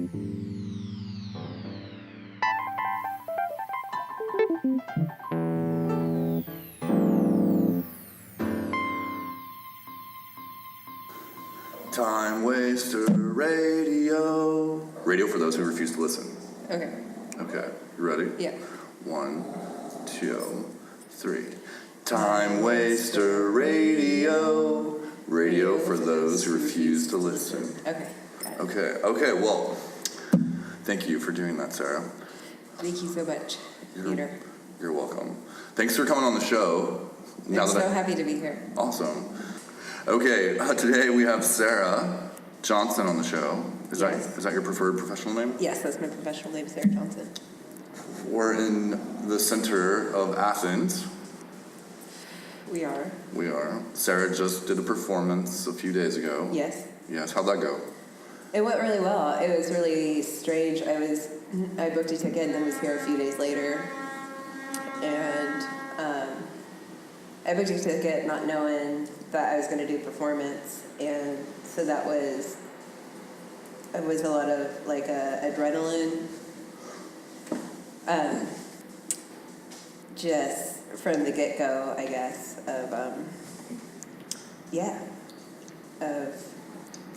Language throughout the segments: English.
Time Waster Radio. Radio for those who refuse to listen. Okay. Okay, you ready? Yeah. 1, 2, 3. Time Waster Radio. Radio for those who refuse to listen. Okay. Got it. Okay, well, thank you for doing that, Sarah. Thank you so much, Peter. You're welcome. Thanks for coming on the show. I'm so happy to be here. Awesome. Okay, today we have Sarah Johnson on the show. Is that your preferred professional name? Yes, that's my professional name, Sarah Johnson. We're in the center of Athens. We are. Sarah just did a performance a few days ago. Yes. Yes, how'd that go? It went really well. It was really strange. I booked a ticket and then was here a few days later. And I booked a ticket not knowing that I was going to do performance. And so it was a lot of like adrenaline. Just from the get-go, I guess,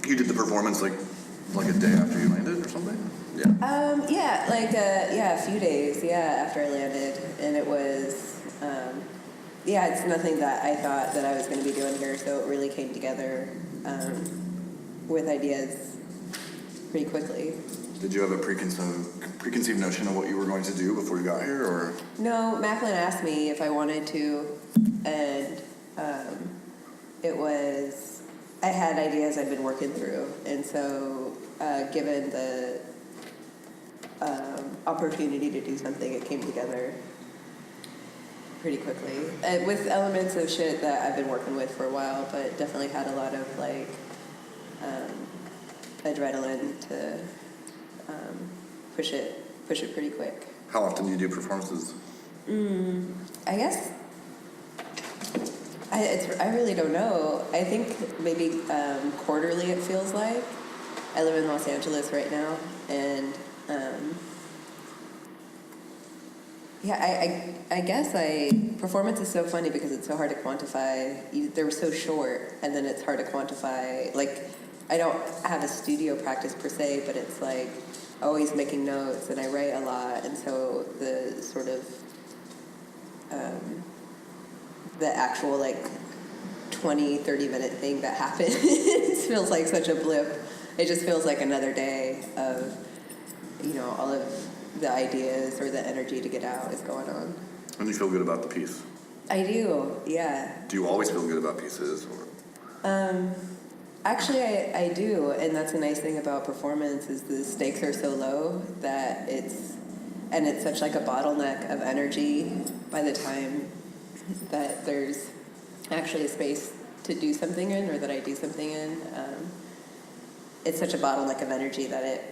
You did the performance like a day after you landed or something? Yeah. A few days, after I landed. And it was, it's nothing that I thought that I was going to be doing here, so it really came together with ideas pretty quickly. Did you have a preconceived notion of what you were going to do before you got here, or? No, Macklin asked me if I wanted to, and I had ideas I'd been working through, and so given the opportunity to do something, it came together pretty quickly. With elements of shit that I've been working with for a while, but definitely had a lot of adrenaline to push it pretty quick. How often do you do performances? I guess I really don't know. I think maybe quarterly it feels like. I live in Los Angeles right now, and I guess performance is so funny because it's so hard to quantify. They're so short, and then it's hard to quantify. Like, I don't have a studio practice per se, but it's like always making notes, and I write a lot, and so the sort of the actual 20-30 minute thing that happens feels like such a blip. It just feels like another day of all of the ideas or the energy to get out is going on. And you feel good about the piece? I do, yeah. Do you always feel good about pieces, or? Actually, I do, and that's a nice thing about performance is the stakes are so low that it's such like a bottleneck of energy by the time that there's actually a space to do something in, or that I do something in. It's such a bottleneck of energy that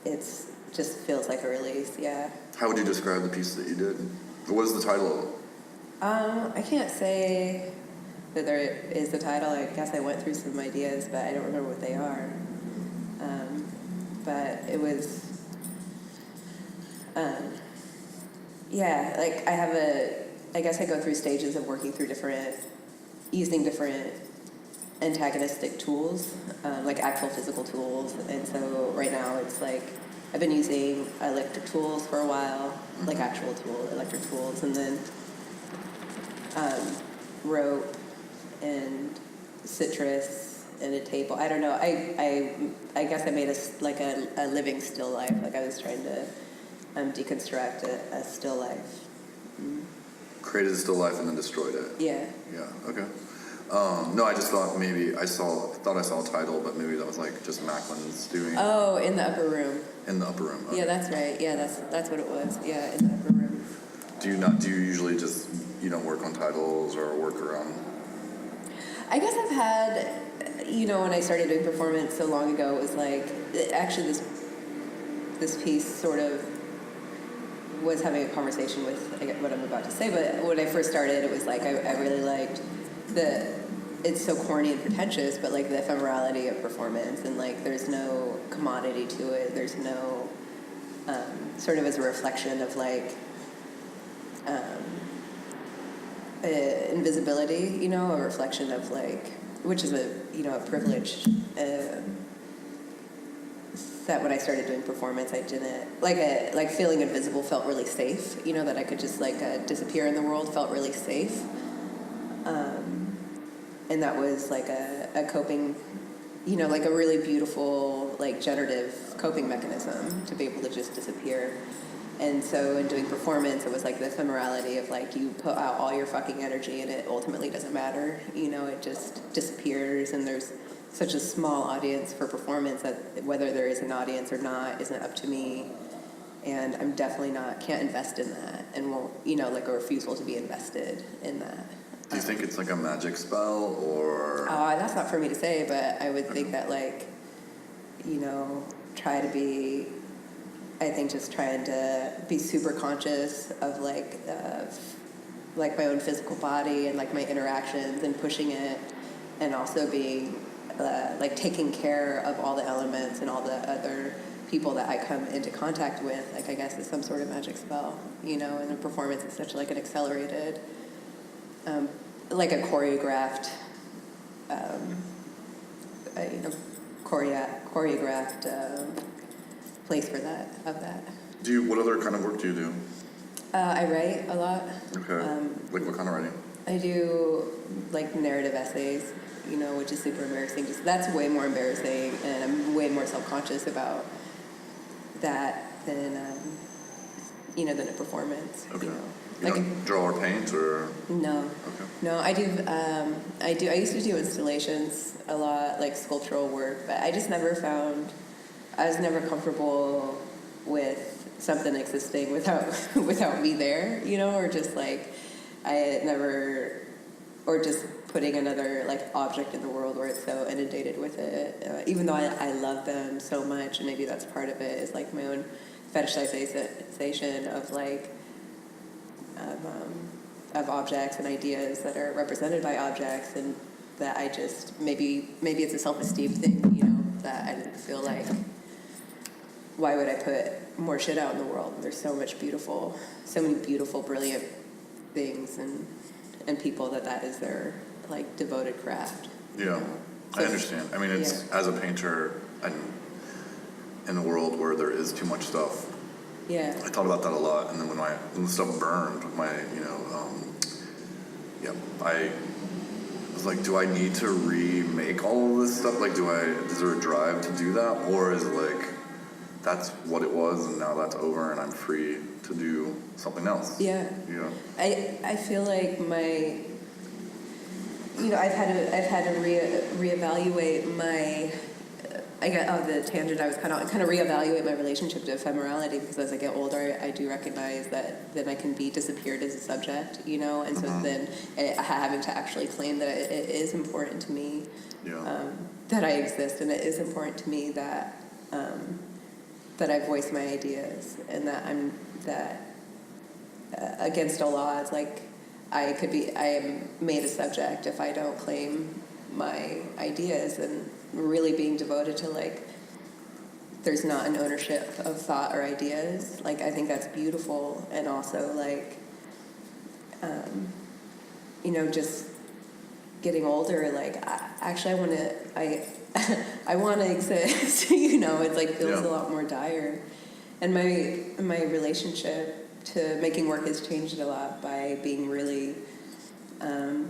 it's just feels like a release, yeah. How would you describe the piece that you did? What is the title? I can't say that there is a title. I guess I went through some ideas, but I don't remember what they are. But it was, I guess I go through stages of working through using different antagonistic tools, like actual physical tools. And so right now it's like, I've been using electric tools for a while, like actual electric tools, and then rope and citrus and a table. I don't know. I guess I made a living still life. Like I was trying to deconstruct a still life. Created a still life and then destroyed it. Yeah. Yeah. Okay. No, I just thought maybe I saw a title, but maybe that was like just Macklin's doing. Oh, in the upper room. In the upper room. Okay. Yeah, that's right. Yeah, that's what it was. Yeah, in the upper room. Do you usually just work on titles or work around? I guess I've had, when I started doing performance so long ago, it was like actually this piece sort of was having a conversation with what I'm about to say. But when I first started, it was like I really liked it's so corny and pretentious, but like the ephemerality of performance, and like there's no commodity to it. There's no sort of as a reflection of like invisibility, you know, a reflection of like, which is a, you know, a privilege. That when I started doing performance, I didn't like feeling invisible felt really safe, you know, that I could just like disappear in the world felt really safe. And that was like a coping, you know, like a really beautiful, like generative coping mechanism to be able to just disappear. And so in doing performance, it was like the ephemerality of like you put out all your fucking energy and it ultimately doesn't matter, you know, it just disappears, and there's such a small audience for performance that whether there is an audience or not isn't up to me. And I'm definitely can't invest in that, and won't, you know, like a refusal to be invested in that. Do you think it's like a magic spell, or? That's not for me to say, but I would think that, like, you know, just trying to be super conscious of like my own physical body and like my interactions and pushing it, and also being like taking care of all the elements and all the other people that I come into contact with, like I guess is some sort of magic spell, you know. And a performance is such like an accelerated, like a choreographed, you know, choreographed place for that. What other kind of work do you do? I write a lot. Okay. Like what kind of writing? I do like narrative essays, you know, which is super embarrassing. That's way more embarrassing, and I'm way more self-conscious about that than you know, than a performance. Okay. You know, You don't draw or paint, or? No. Okay. No, I do. I used to do installations a lot, like sculptural work, but I just never found. I was never comfortable with something existing without me there, you know, or just like or just putting another like object in the world where it's so inundated with it. Even though I love them so much, and maybe that's part of it, is like my own fetishization of like of objects and ideas that are represented by objects, and that I just maybe it's a self-esteem thing, you know, that I feel like, why would I put more shit out in the world? There's so many beautiful, brilliant things and people that is their like devoted craft. Yeah, you know? So I understand. I mean, it's as a painter, and in a world where there is too much stuff. Yeah. I thought about that a lot, and then when the stuff burned, I was like, do I need to remake all of this stuff? Like, is there a drive to do that, or is it like, that's what it was, and now that's over, and I'm free to do something else? Yeah. Yeah. I feel like I've had to reevaluate my. I got the tangent. I was kind of reevaluate my relationship to ephemerality, because as I get older, I do recognize that then I can be disappeared as a subject, you know, and so then having to actually claim that it is important to me, that I exist, and it is important to me that I voice my ideas, and that against all odds, like I am made a subject if I don't claim my ideas, and really being devoted to like there's not an ownership of thought or ideas. Like I think that's beautiful, and also like you know, just getting older, like I want to exist. You know, it's like feels a lot more dire, and my relationship to making work has changed a lot by being really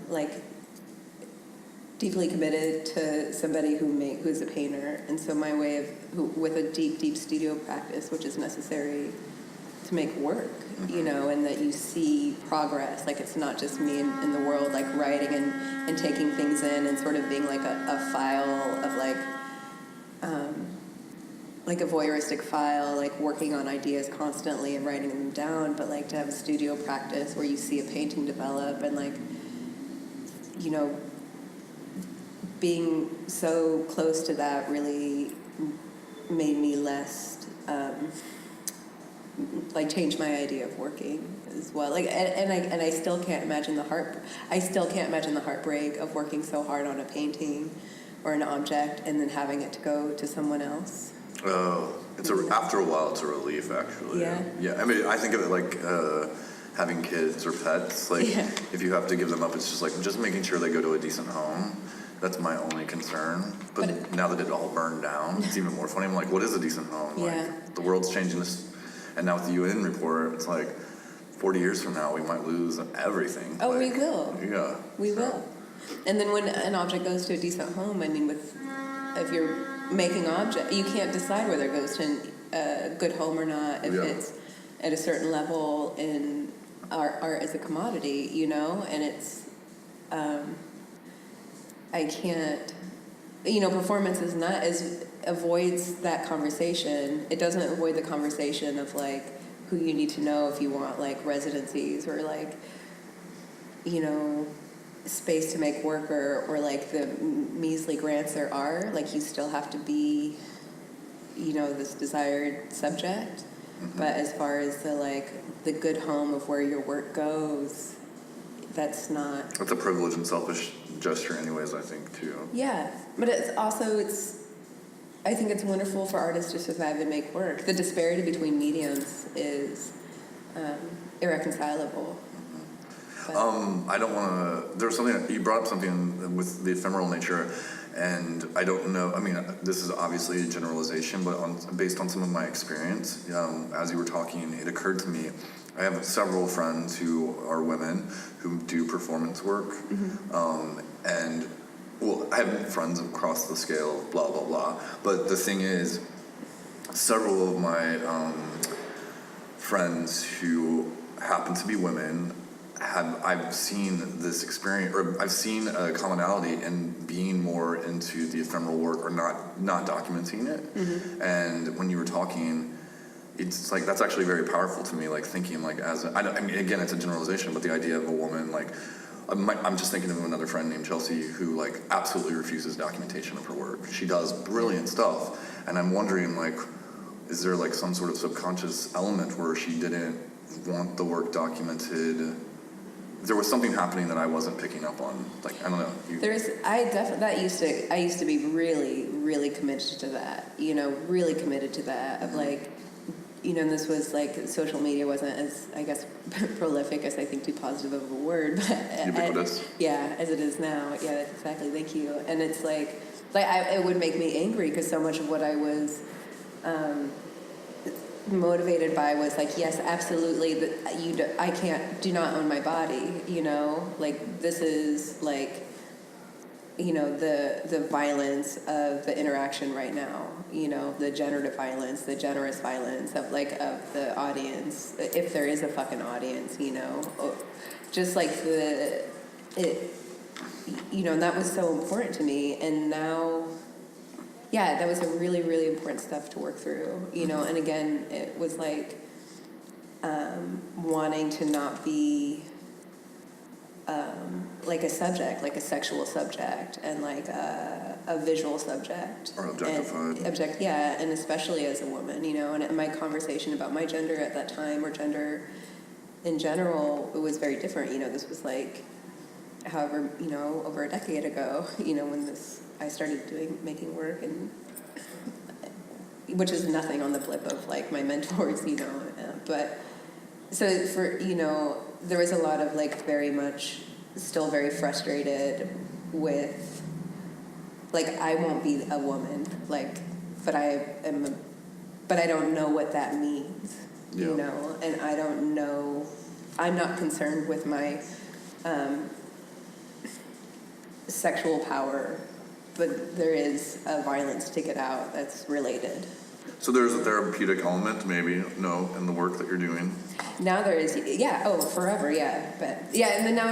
like deeply committed to somebody who's a painter, and so my way with a deep studio practice, which is necessary to make work, you know, and that you see progress. Like it's not just me in the world, like writing and taking things in and sort of being like a file of like a voyeuristic file, like working on ideas constantly and writing them down, but like to have a studio practice where you see a painting develop, and like, you know, being so close to that really made me less like change my idea of working as well. Like, and I still can't imagine the heartbreak of working so hard on a painting or an object and then having it to go to someone else. Oh, after a while, it's a relief, actually. Yeah. Yeah. I mean, I think of it like having kids or pets. Like, if you have to give them up, it's just like just making sure they go to a decent home. That's my only concern. But now that it all burned down, it's even more funny. I'm like, what is a decent home? Yeah. Like, the world's changing this, and now with the UN report, it's like 40 years from now, we might lose everything. Oh, like, we will. Yeah. We will. And then when an object goes to a decent home, I mean, if you're making object, you can't decide whether it goes to a good home or not if it's at a certain level in art as a commodity, you know. And it's I can't, you know, performance avoids that conversation. It doesn't avoid the conversation of like who you need to know if you want like residencies or like, you know, space to make work or like the measly grants there are. Like you still have to be, you know, this desired subject. Mm-hmm. But as far as the good home of where your work goes, that's not. That's a privilege and selfish gesture anyways, I think, too. Yeah, but I think it's wonderful for artists to survive and make work. The disparity between mediums is irreconcilable. I don't want to. There's something you brought up something with the ephemeral nature, and I don't know. I mean, this is obviously a generalization, but based on some of my experience, as you were talking, it occurred to me. I have several friends who are women who do performance work, and well, I have friends across the scale, blah blah blah. But the thing is, several of my friends who happen to be women. I've seen this experience, or I've seen a commonality in being more into the ephemeral work or not documenting it. Mm-hmm. And when you were talking, it's like that's actually very powerful to me. Like thinking like I mean, again, it's a generalization, but the idea of a woman like I'm just thinking of another friend named Chelsea who like absolutely refuses documentation of her work. She does brilliant stuff, and I'm wondering like, is there like some sort of subconscious element where she didn't want the work documented? There was something happening that I wasn't picking up on. Like I don't know. I used to be really, really committed to that. You know, really committed to that. Of like, you know, and this was like social media wasn't as I guess prolific as I think too positive of a word, but ubiquitous. As it is now. Yeah, exactly. Thank you. And it's like it would make me angry because so much of what I was. Motivated by was like, yes, absolutely, do not own my body, you know, like this is like, you know, the violence of the interaction right now, you know, the generative violence, the generous violence of the audience, if there is a fucking audience, you know, just like you know, and that was so important to me, and now. Yeah, that was a really, really important stuff to work through, you know, and again, it was like wanting to not be like a subject, like a sexual subject and like a visual subject. Or objectified. And especially as a woman, you know, and my conversation about my gender at that time or gender in general, it was very different, you know, this was like, however, you know, over a decade ago, you know, when I started making work, and which is nothing on the blip of like my mentors, you know, but so for, you know, there was a lot of like very much still very frustrated with like I won't be a woman, like, but I don't know what that means, you know, and I don't know, I'm not concerned with my sexual power. But there is a violence to get out that's related. So there's a therapeutic element, maybe, in the work that you're doing. Now there is, forever, yeah. But yeah, and then now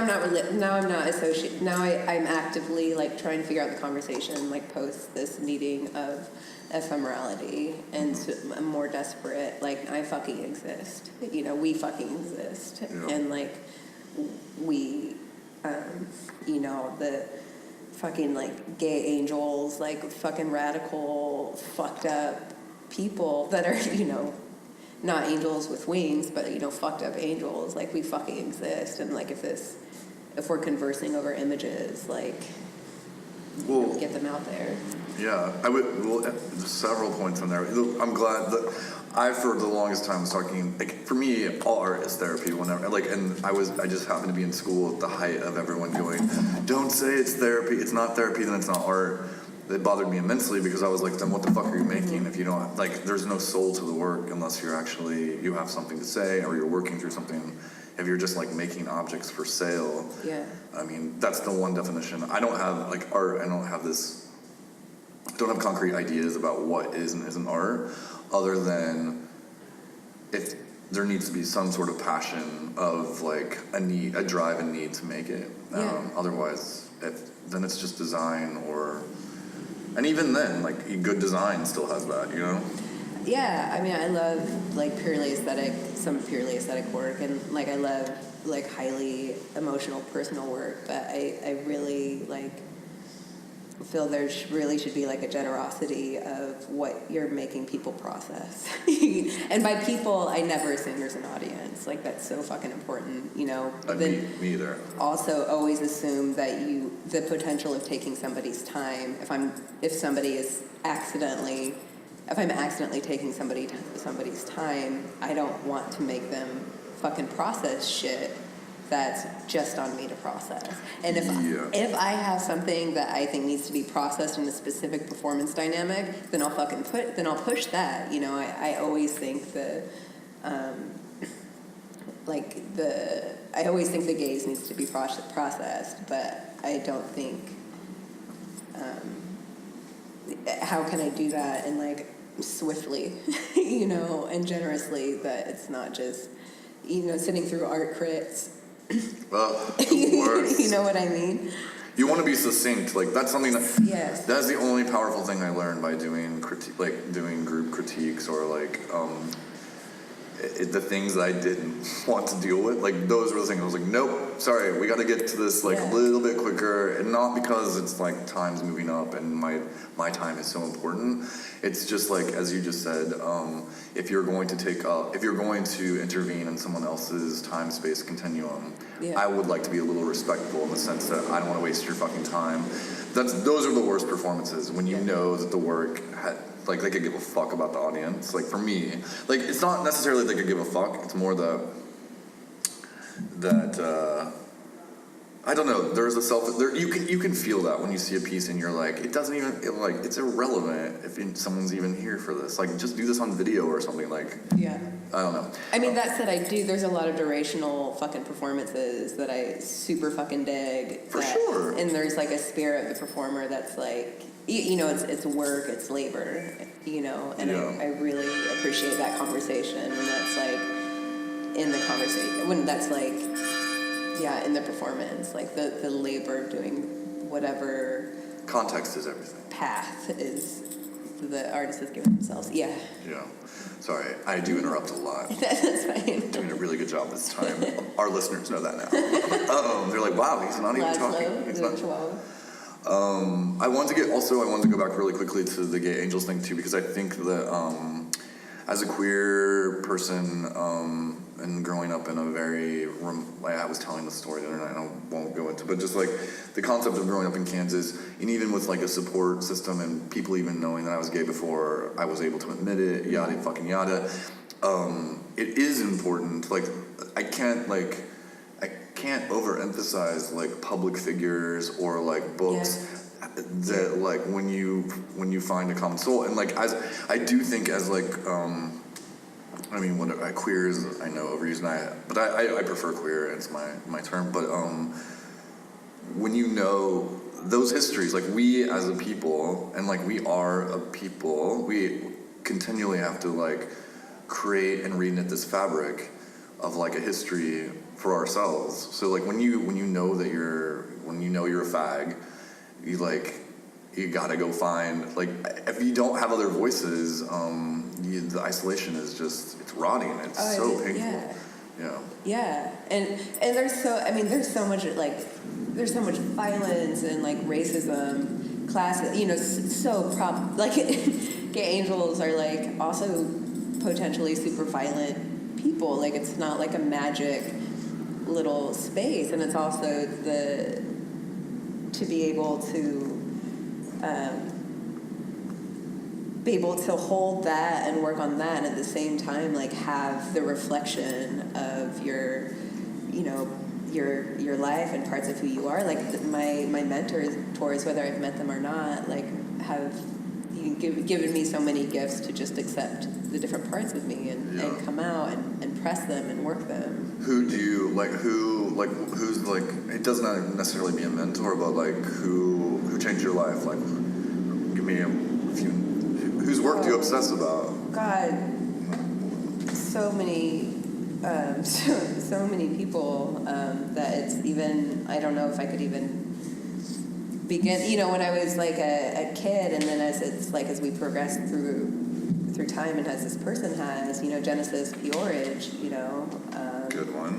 I'm not associated. Now I'm actively like trying to figure out the conversation, like post this needing of ephemerality, and so I'm more desperate. Like I fucking exist, you know. We fucking exist, and like we, you know, the. Fucking like gay angels, like fucking radical, fucked up people that are, you know, not angels with wings, but fucked up angels. Like, we fucking exist, and like if we're conversing over images, like, Well, get them out there. yeah, I would. Well, there's several points in there. I'm glad that I, for the longest time, was talking. Like, for me, all art is therapy. Whenever, like, and I just happened to be in school at the height of everyone going, "Don't say it's therapy. It's not therapy. Then it's not art." It bothered me immensely because I was like, "Then what the fuck are you making if you don't like? There's no soul to the work unless you have something to say or you're working through something." If you're just like making objects for sale, Yeah. I mean, that's the one definition. I don't have like art. I don't have concrete ideas about what is and isn't art, other than if there needs to be some sort of passion of like a drive and need to make it. Yeah. Otherwise, then it's just design and even then, like good design still has that, Yeah, I mean, I love like some purely aesthetic work, and like I love like highly emotional, personal work. But I really like feel there really should be like a generosity of what you're making people process. And by people, I never assume there's an audience. Like, that's so fucking important, Me either. Also, always assume that the potential of taking somebody's time. If I'm accidentally taking somebody's time, I don't want to make them fucking process shit that's just on me to process. And if I have something that I think needs to be processed in a specific performance dynamic, then I'll push that. I always think I always think the gaze needs to be processed, but I don't think how can I do that and like swiftly, and generously, that it's not just sitting through art crits. Well, the worst. You know what I mean? You want to be succinct. Like, that's something Yes. that's the only powerful thing I learned by doing doing group critiques or like the things that I didn't want to deal with. Like, those were the things I was like, nope, sorry, we got to get to this like a little bit quicker, and not because it's like time's moving up and my time is so important. It's just like, as you just said, if you're going to intervene in someone else's time space continuum, I would like to be a little respectful in the sense that I don't want to waste your fucking time. Those are the worst performances, when you know that the work like they could give a fuck about the audience. Like, for me, like, it's not necessarily they could give a fuck. It's more that I don't know. There's you can feel that when you see a piece and you're like, it's irrelevant if someone's even here for this. Like, just do this on video or something. Like, yeah. I don't know. I mean, that said, there's a lot of durational fucking performances that I super fucking dig. For sure. And there's like a spirit of the performer that's like, it's work, it's labor, and I really appreciate that conversation when that's like in the conversation, when that's like, in the performance, like the labor of doing whatever context is everything. Path is the artist has given themselves. Yeah. Sorry, I do interrupt a lot. That's fine. Doing a really good job this time. Our listeners know that now. They're like, wow, he's not even talking. He's not. I wanted to go back really quickly to the gay angels thing too, because I think that as a queer person and growing up in a very, I was telling the story the other night, I won't go into, but just like the concept of growing up in Kansas, and even with like a support system and people even knowing that I was gay before I was able to admit it, yada fucking yada, it is important. Like, I can't overemphasize like public figures or like books that like when you find a common soul, and like, as I do think as like I mean, queer is, I know, overused, but I prefer queer, it's my term, but when you know those histories, like, we as a people, and like we are a people, we continually have to like create and reknit this fabric of like a history for ourselves. So like when you know that you're a fag, you gotta go find, like, if you don't have other voices, the isolation is just, it's rotting. It's so painful. Yeah, and there's so much violence and like racism, class, like gay angels are like also potentially super violent people. Like, it's not like a magic little space. And it's also to be able to hold that and work on that, and at the same time, like, have the reflection of your, you know, your life and parts of who you are. Like, my mentors, whether I've met them or not, like, have given me so many gifts to just accept the different parts of me and come out and press them and work them. Who do you like? Who's like? It doesn't necessarily be a mentor, but like who changed your life? Like, give me a few. Whose work do you obsess about? God, so many people that it's even, I don't know if I could even begin. You know, when I was like a kid, and then as we progress through time, and as this person has, you know, Genesis Peorage, you know, good one,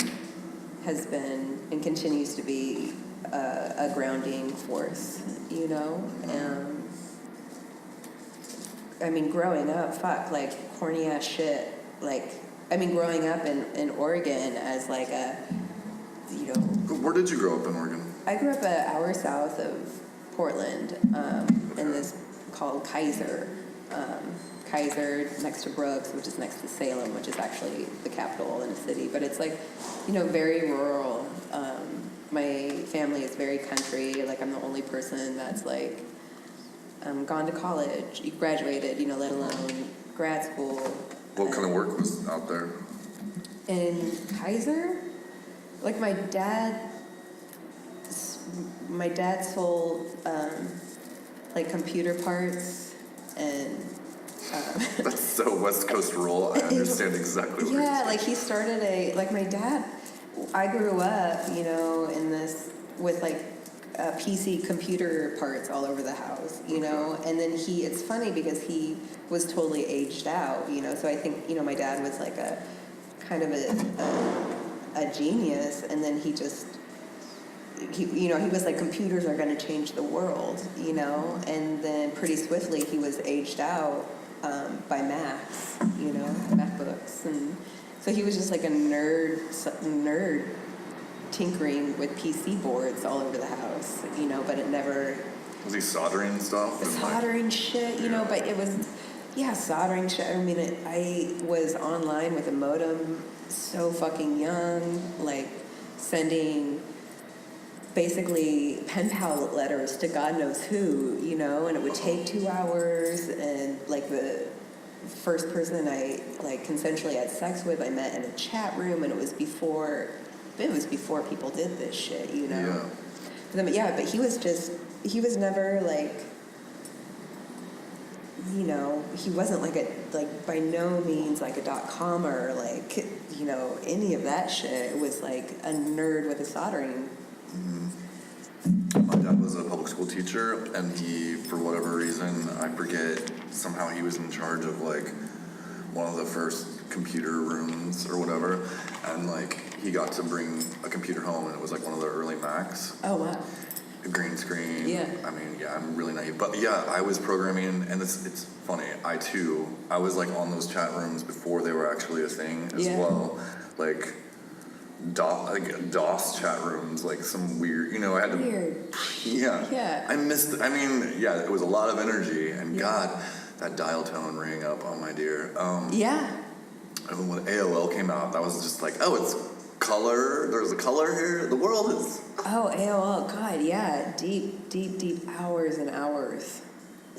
has been and continues to be a grounding force, you know. I mean, growing up, like, corny ass shit. Like, I mean, growing up in Oregon as like a, you know. Where did you grow up in Oregon? I grew up an hour south of Portland, in this called Kaiser. Kaiser, next to Brooks, which is next to Salem, which is actually the capital in the city. But it's like, you know, very rural. My family is very country. Like, I'm the only person that's like, gone to college, graduated, you know, let alone grad school. What kind of work was out there? In Kaiser, like, my dad sold like computer parts, and That's so West Coast rural. I understand exactly what you're saying. yeah, like, he started my dad, I grew up, you know, in this with like PC computer parts all over the house, you know. And then it's funny because he was totally aged out, you know. So I think, you know, my dad was like a kind of a genius, and then he was like, computers are going to change the world, you know. And then pretty swiftly he was aged out by Macs, you know, MacBooks. And so he was just like a nerd tinkering with PC boards all over the house, you know. But it never... Was he soldering stuff? Soldering shit, you know. But it was, soldering shit. I mean, I was online with a modem so fucking young, like, sending basically pen pal letters to God knows who, you know. And it would take 2 hours, and like, the first person I like consensually had sex with, I met in a chat room, and it was before people did this shit, you know. But he was never like, you know, he wasn't like by no means like a .comer, like, you know, any of that shit. It was like a nerd with a soldering. Mm-hmm. My dad was a public school teacher, and he, for whatever reason, I forget, somehow he was in charge of like one of the first computer rooms or whatever, and like he got to bring a computer home, and it was like one of the early Macs. Oh wow. A green screen. Yeah. I mean, I'm really naive, but yeah, I was programming, and it's funny. I was like on those chat rooms before they were actually a thing as well, like DOS chat rooms, like some weird, you know. I had to. Weird. Yeah. I missed. It was a lot of energy, and God, that dial tone rang up on my dear. And when AOL came out, that was just like, oh, it's color. There's a color here. The world is. Oh, AOL. God, yeah. Deep hours and hours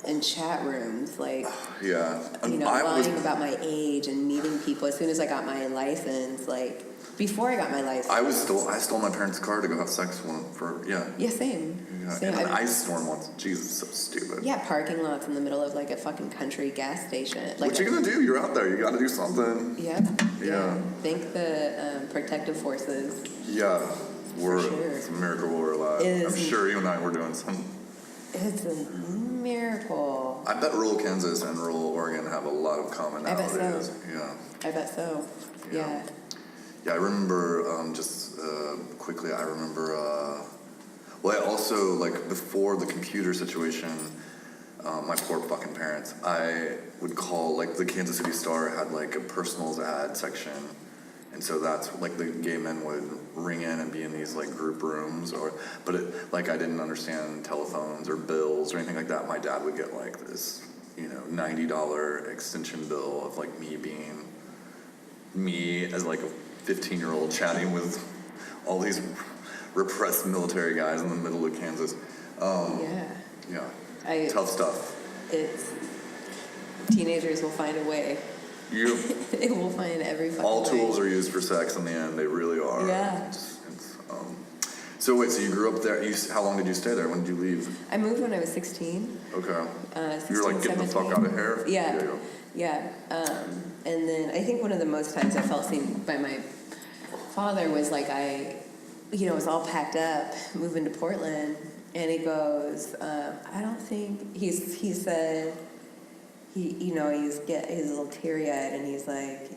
in chat rooms. Like, yeah. You know, lying about my age and meeting people. As soon as I got my license, like, before I got my license. I stole my parents' car to go have sex Yeah, same. In an ice storm once. Jesus, so stupid. Yeah, parking lots in the middle of like a fucking country gas station. Like, what you gonna do? You're out there. You gotta do something. Yeah. Thank the protective forces. Yeah, sure. It's a miracle we're alive. I'm sure you and I were doing some. It's a miracle. I bet rural Kansas and rural Oregon have a lot of commonalities. I bet so. Yeah. I bet so. Yeah. Yeah, I remember, quickly, I also, like, before the computer situation, my poor fucking parents, I would call, like, the Kansas City Star had, like, a personals ad section. And so that's, like, the gay men would ring in and be in these, like, group rooms. But, like, I didn't understand telephones or bills or anything like that. My dad would get, like, this, $90 extension bill of, like, me being me as, like, a 15-year-old chatting with all these repressed military guys in the middle of Kansas. Yeah. Tough stuff. It's teenagers will find a way. They will find every fucking all way. Tools are used for sex in the end. They really are. Yeah. So wait, so you grew up there. How long did you stay there? When did you leave? I moved when I was 16. Okay. 16, you were like getting 17. The fuck out of here? Yeah. And then I think one of the most times I felt seen by my father was like I was all packed up, moving to Portland, and he goes, I don't think, he said, he's a little teary-eyed, and he's like,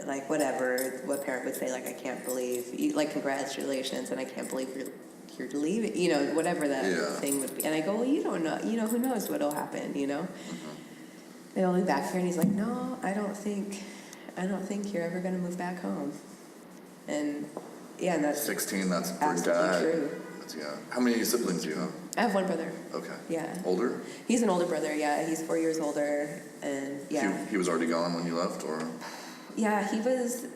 like whatever, what parent would say, like, I can't believe, like, congratulations, and I can't believe you're leaving, whatever that thing would be. And I go, well, you don't know, who knows what'll happen, Mm-hmm. They'll be back here, and he's like, no, I don't think you're ever going to move back home. And yeah, and that's 16. That's absolutely true. How many siblings do you have? I have one brother. Okay. Yeah. Older? He's an older brother. Yeah, he's 4 years older, and yeah. He was already gone when you left, or? Yeah, he was.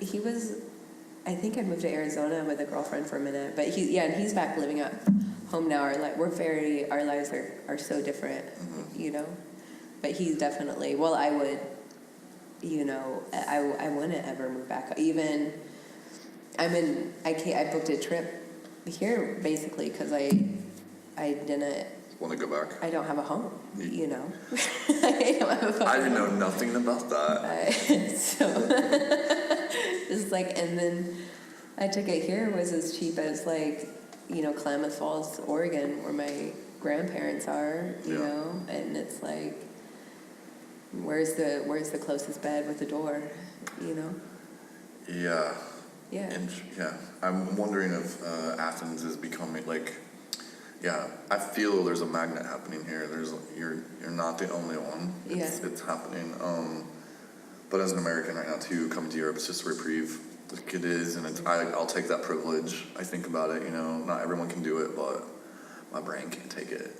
I think I moved to Arizona with a girlfriend for a minute, but and he's back living at home now. Our lives are so different, mm-hmm. But he's definitely. Well, I would. I wouldn't ever move back. Even. I booked a trip here basically because I didn't want to go back. I don't have a home, I don't have a home. I didn't know nothing about that. So it's like, and then a ticket here was as cheap as like, Klamath Falls, Oregon, where my grandparents are, you know, and it's like, where's the closest bed with the door, Yeah. Yeah. I'm wondering if Athens is becoming like, I feel there's a magnet happening here. You're not the only one. It's happening. But as an American right now too, coming to Europe, it's just a reprieve. Like it is, and I'll take that privilege. I think about it. Not everyone can do it, but my brain can't take it.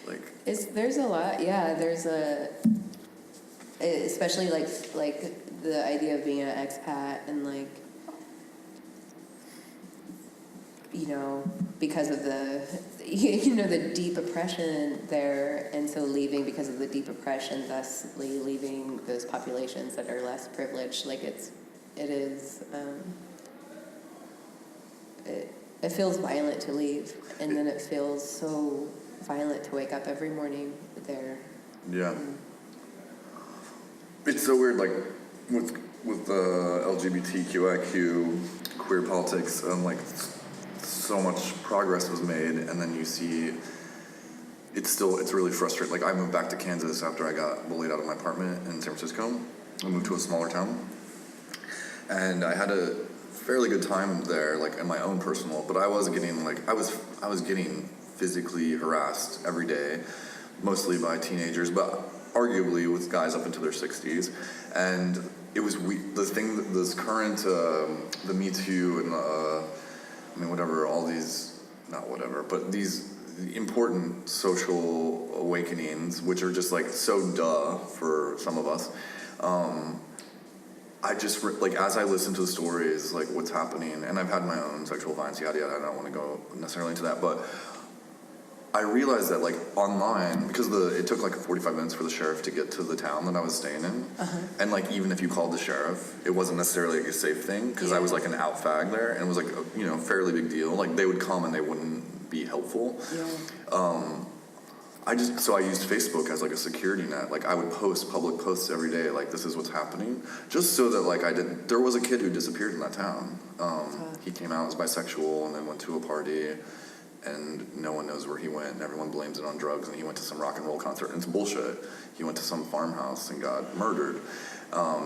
Like there's a lot. Yeah, there's especially like the idea of being an expat and like. Because of the deep oppression there, and so leaving because of the deep oppression, thusly leaving those populations that are less privileged. Like it feels violent to leave, and then it feels so violent to wake up every morning there. Yeah. It's so weird, like with the LGBTQIQ queer politics, like. So much progress was made, and then you see it's really frustrating. Like I moved back to Kansas after I got bullied out of my apartment in San Francisco. I moved to a smaller town, and I had a fairly good time there, like in my own personal. But I was getting I was getting physically harassed every day, mostly by teenagers, but arguably with guys up into their 60s, and it was this current the Me Too and whatever, all these, not whatever, but these important social awakenings, which are just like so duh for some of us. I just, like, as I listen to the stories, like what's happening, and I've had my own sexual violence, yada, yada, I don't want to go necessarily into that, but I realized that, like, online, because it took like 45 minutes for the sheriff to get to the town that I was staying in, and like even if you called the sheriff, it wasn't necessarily like a safe thing because I was like an out fag there, and it was like a, fairly big deal. Like they would come and they wouldn't be helpful. I used Facebook as like a security net. Like I would post public posts every day, like this is what's happening, just so that like there was a kid who disappeared in that town. He came out as bisexual and then went to a party. And no one knows where he went, and everyone blames it on drugs, and he went to some rock and roll concert, and it's bullshit. He went to some farmhouse and got murdered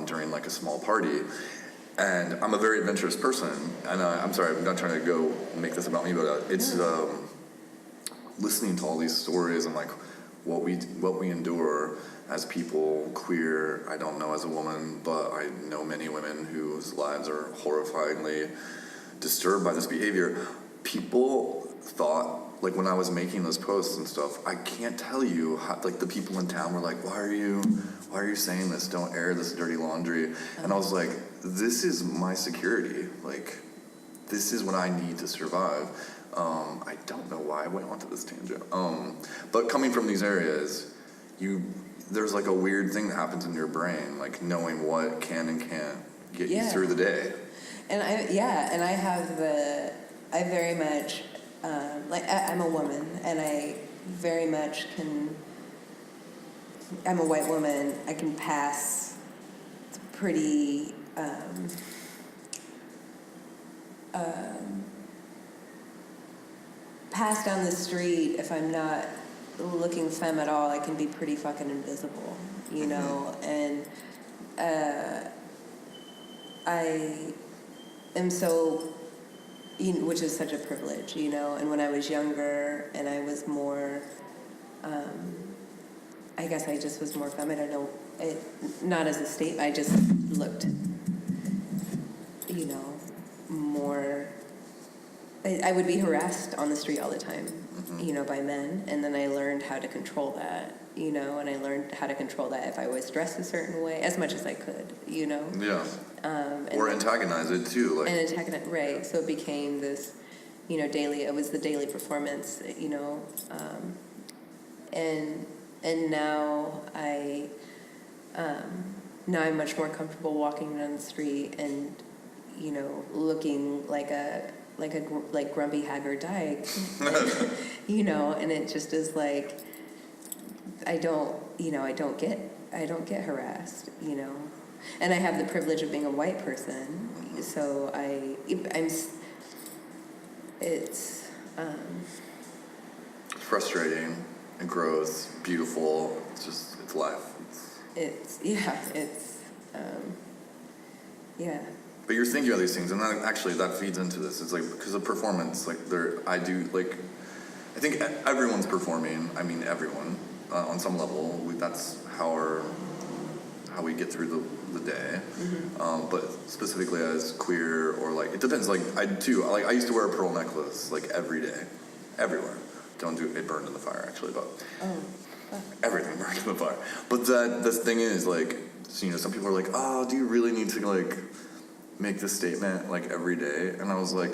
during like a small party. And I'm a very adventurous person, and I'm sorry, I'm not trying to go make this about me, but it's listening to all these stories and like what we endure as people, queer, I don't know as a woman, but I know many women whose lives are horrifyingly disturbed by this behavior. People thought, like when I was making those posts and stuff, I can't tell you how, like the people in town were like, why are you saying this? Don't air this dirty laundry. And I was like, this is my security. Like, this is what I need to survive. I don't know why I went onto this tangent. But coming from these areas, there's like a weird thing that happens in your brain, like knowing what can and can't get you through the day. And I very much, I'm a woman, and I very much I'm a white woman, I can pass pretty, pass down the street if I'm not looking femme at all. I can be pretty fucking invisible, you know, and I am so, which is such a privilege, you know. And when I was younger and I was more, I guess I just was more femme. I don't know, not as a statement. I just looked, you know, more. I would be harassed on the street all the time, you know, by men, and then I learned how to control that, you know, and I learned how to control that if I was dressed a certain way, as much as I could, you know. Yeah. Or antagonize it too, like. And antagonize, right? So it became this, you know, daily. It was the daily performance, you know, and now I'm much more comfortable walking down the street and, you know, looking like grumpy haggard dyke, you know, and it just is like, I don't get harassed, you know, and I have the privilege of being a white person, so it's frustrating and gross, beautiful. It's life. Yeah. But you're thinking of these things, and that feeds into this. It's like, because of performance, like I think everyone's performing. I mean, everyone on some level. That's how we get through the day. Mm-hmm. But specifically as queer, or like, it depends. Like I used to wear a pearl necklace like every day, everywhere. Don't do it. Burned in the fire, actually, but everything burned in the fire. But this thing is like, so, you know, some people are like, oh, do you really need to like make this statement like every day? And I was like,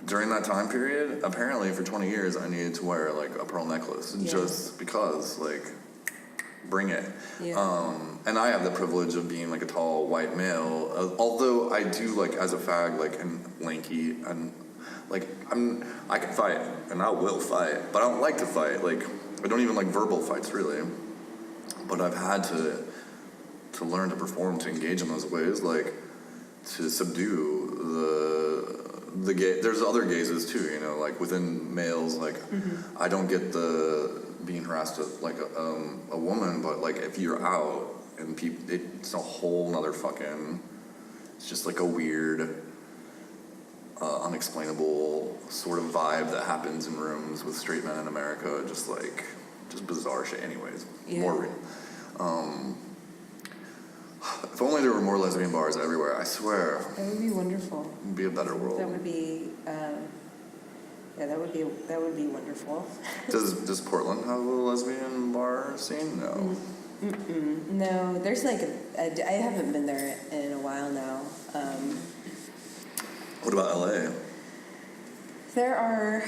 during that time period, apparently for 20 years I needed to wear like a pearl necklace, just because, like, bring it. And I have the privilege of being like a tall white male, although I do, like, as a fag, like, and lanky, and like I can fight and I will fight, but I don't like to fight. Like, I don't even like verbal fights really, but I've had to learn to perform, to engage in those ways, like to subdue the gay. There's other gazes too, you know, like within males, like I don't get the being harassed like a woman, but like if you're out and people, it's a whole nother fucking, it's just like a weird unexplainable sort of vibe that happens in rooms with straight men in America, just bizarre shit. Anyways, more real. If only there were more lesbian bars everywhere, I swear. That would be wonderful. It would be a better world. That would be, that would be wonderful. Does Portland have a lesbian bar scene? No. No, there's like I haven't been there in a while now. What about LA? There are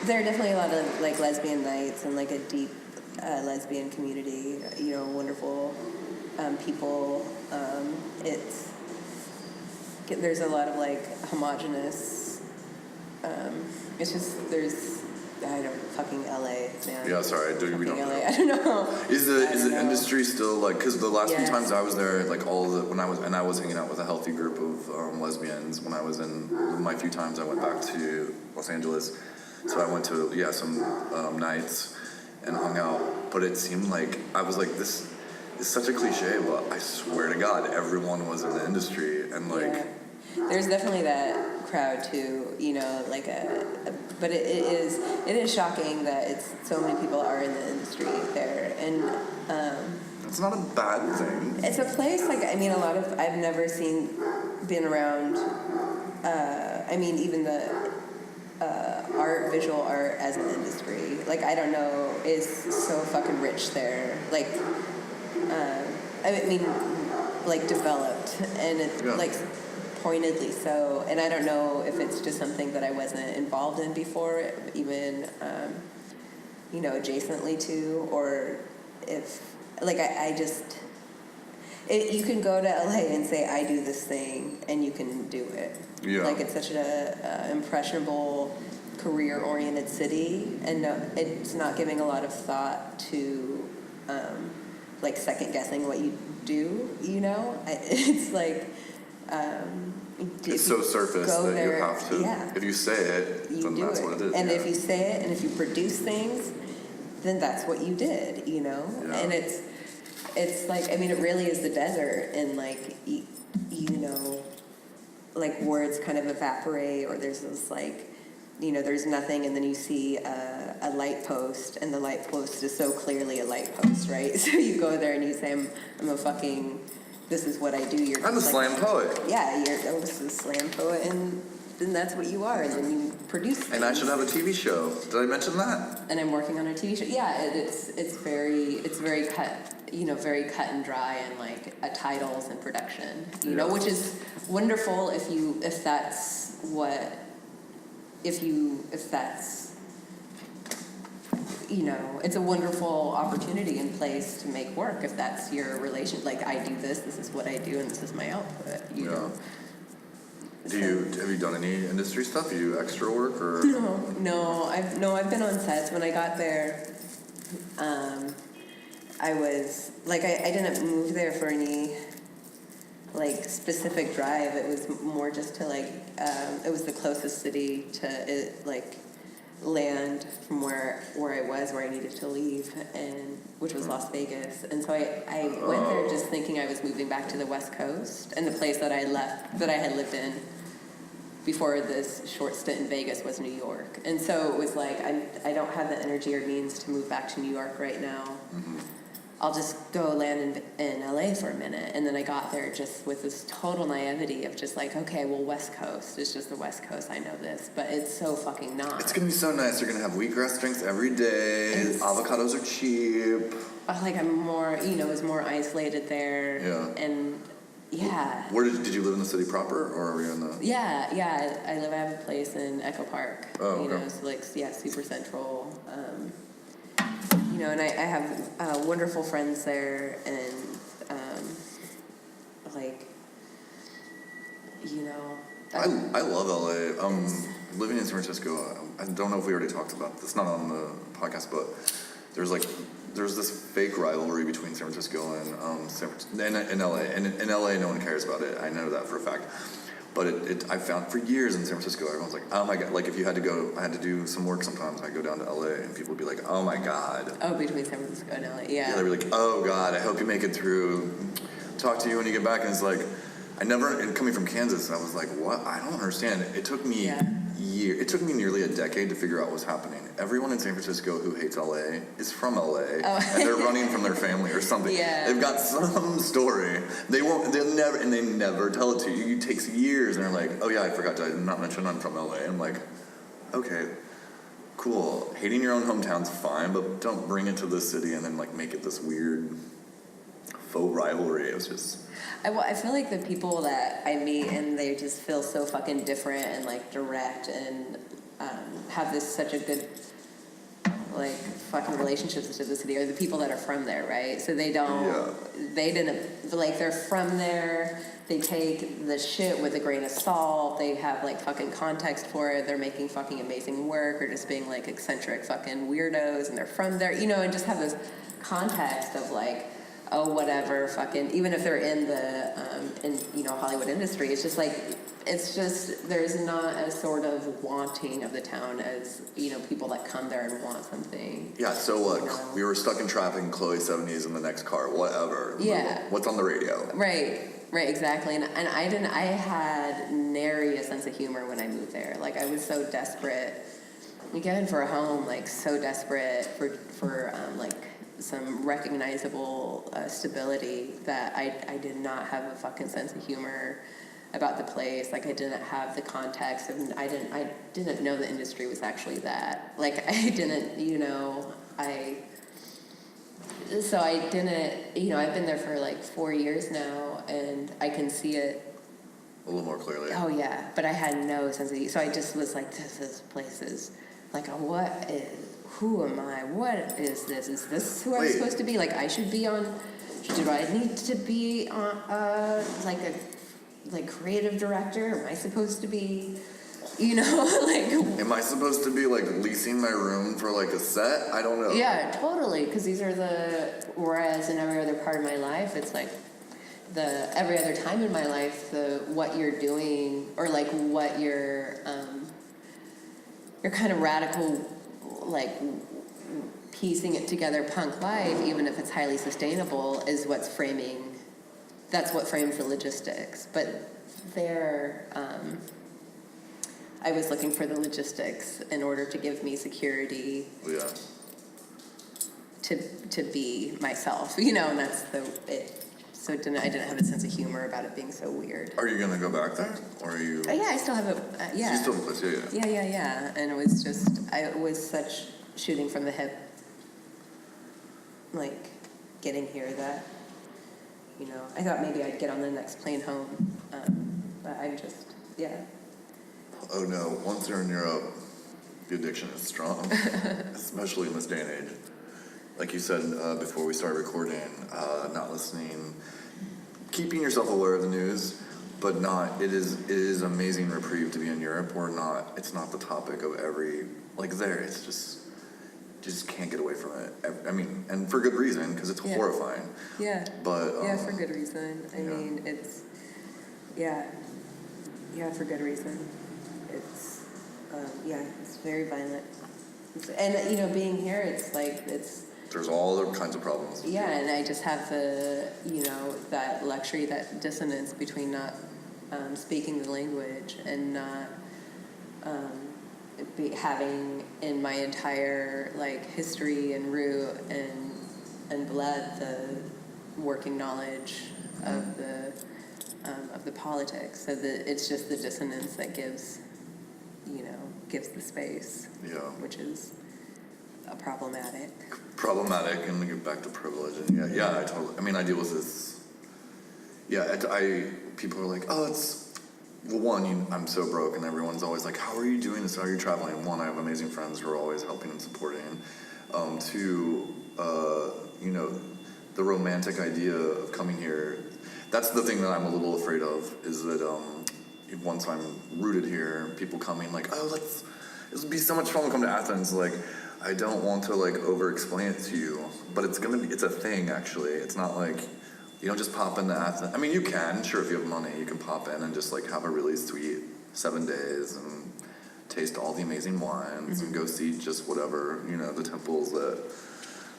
definitely a lot of like lesbian nights and like a deep lesbian community, you know, wonderful people. There's a lot of like homogenous, it's just, I don't know, fucking LA, man. Yeah, sorry, we don't know. LA. I don't know. Is the industry still like, because the last few times I was there, like I was hanging out with a healthy group of lesbians when I was in my few times I went back to Los Angeles. So I went to some nights and hung out, but it seemed like I was like, this is such a cliche, but I swear to God, everyone was in the industry, and like there's definitely that crowd too, like but it is shocking that so many people are in the industry there, and It's not a bad thing. it's a place a lot of I've never been around. Even the visual art as an industry, I don't know, is so fucking rich there. Developed, and it's pointedly so. And I don't know if it's just something that I wasn't involved in before, even adjacently to, or if you can go to LA and say I do this thing, and you can do it. Yeah. It's such a impressionable, career-oriented city, and no, it's not giving a lot of thought to second guessing what you do. It's it's so surface that there, you have to. Yeah. If you say it, then that's what it is. And if you say it, and if you produce things, then that's what you did. Yeah. And it's it really is the desert, and words kind of evaporate, or there's this there's nothing, and then you see a light post, and the light post is so clearly a light post, right? So you go there and you say, I'm a fucking, this is what I do. I'm a slam poet. Yeah, you're just a slam poet, and then that's what you are, and then you produce things. And I should have a TV show. Did I mention that? And I'm working on a TV show. Yeah, it's very cut, very cut and dry, and titles and production, which is wonderful if that's it's a wonderful opportunity and place to make work if that's your relation. I do this is what I do, and this is my output. You know. Have you done any industry stuff? You do extra work or? No. I've been on sets. When I got there, I was I didn't move there for any specific drive. It was more just to it was the closest city to it, land from where I needed to leave, and which was Las Vegas. And so I went there just thinking I was moving back to the West Coast, and the place that I had lived in before this short stint in Vegas was New York. And so it was I don't have the energy or means to move back to New York right now. Mm-hmm. I'll just go land in LA for a minute. And then I got there just with this total naivety of just okay, well, West Coast, it's just the West Coast, I know this, but it's so fucking not. It's gonna be so nice. You're gonna have wheatgrass drinks every day. Avocados are cheap. I'm more, was more isolated there. Yeah. And yeah. Where did you live in the city proper, or are we in the? Yeah. I have a place in Echo Park. Oh, okay. So super central. And I have wonderful friends there, and I love LA. Living in San Francisco, I don't know if we already talked about this, not on the podcast, but there's this fake rivalry between San Francisco and in LA. And in LA, no one cares about it. I know that for a fact. But I found for years in San Francisco, everyone's like, oh my God. If you had to go, I had to do some work sometimes. I'd go down to LA, and people would be like, oh my God. Oh, between San Francisco and LA, yeah. Yeah, they'd be like, oh God, I hope you make it through. Talk to you when you get back. And it's and coming from Kansas, I was like, what? I don't understand. It took me years. It took me nearly a decade to figure out what was happening. Everyone in San Francisco who hates LA is from LA, and they're running from their family or something. Yeah. They've got some story. They never tell it to you. It takes years, and they're like, oh yeah, I forgot to not mention I'm from LA. I'm like, okay, cool. Hating your own hometown's fine, but don't bring it to the city and then make it this weird faux rivalry. It was just. I feel like the people that I meet, and they just feel so fucking different and direct, and have such a good fucking relationships to the city, are the people that are from there, right? So they're from there. They take the shit with a grain of salt. They have fucking context for it. They're making fucking amazing work, or just being eccentric fucking weirdos, and they're from there, and just have this context of oh, whatever, fucking, even if they're in the, Hollywood industry, it's just there's not a sort of wanting of the town as, people that come there and want something. Yeah, so look, we were stuck in traffic in Chloe 70s in the next car, whatever. Yeah. What's on the radio? Right. Right, exactly. And I had nary a sense of humor when I moved there. Like, I was so desperate, again, for a home, like, so desperate for like, some recognizable stability that I did not have a fucking sense of humor about the place. Like, I didn't have the context, and I didn't know the industry was actually that. Like, I didn't, so I didn't, I've been there for like 4 years now, and I can see it. A little more clearly. Oh yeah, but I had no sense of, so I just was like, this place is like, who am I? What is this? Is this who I'm supposed to be? Like, I should be on, do I need to be on, like creative director? Am I supposed to be, like... Am I supposed to be, like, leasing my room for, like, a set? I don't know. Yeah, totally, because these are whereas in every other part of my life, it's like, every other time in my life, what you're doing, or like what your kind of radical, like, piecing it together punk life, even if it's highly sustainable, is that's what frames the logistics. But I was looking for the logistics in order to give me security. Yeah. To be myself, and that's it. So I didn't have a sense of humor about it being so weird. Are you gonna go back there, or are you? Yeah, I still have yeah. You still have a place, yeah. Yeah. And it was just, it was such shooting from the hip, like, getting here that, I thought maybe I'd get on the next plane home, but I'm just, yeah. Oh no, once you're in Europe, the addiction is strong, especially in this day and age. Like you said before we started recording, not listening, keeping yourself aware of the news, but not, it is amazing reprieve to be in Europe, or not, it's not the topic of every, like there, it's just can't get away from it. I mean, and for good reason, because it's horrifying. Yeah. But yeah, for good reason. I mean, it's, yeah, for good reason. It's, it's very violent. And, being here, it's like, there's all other kinds of problems. Yeah, and I just have the, that luxury, that dissonance between not speaking the language and not having in my entire, like, history and root and blood the working knowledge of the politics. So it's just the dissonance that gives the space. Yeah. Which is problematic. And we get back to privilege, and I totally, I mean, I deal with this, people are like, oh, I'm so broke, and everyone's always like, how are you doing this, how are you traveling? One, I have amazing friends who are always helping and supporting. Two, the romantic idea of coming here, that's the thing that I'm a little afraid of, is that once I'm rooted here, people coming like, oh, this would be so much fun to come to Athens, like, I don't want to, like, over-explain it to you, but it's a thing, actually. It's not like, you don't just pop into Athens. I mean, you can, sure, if you have money, you can pop in and just, like, have a really sweet 7 days and taste all the amazing wines and go see just whatever, the temples that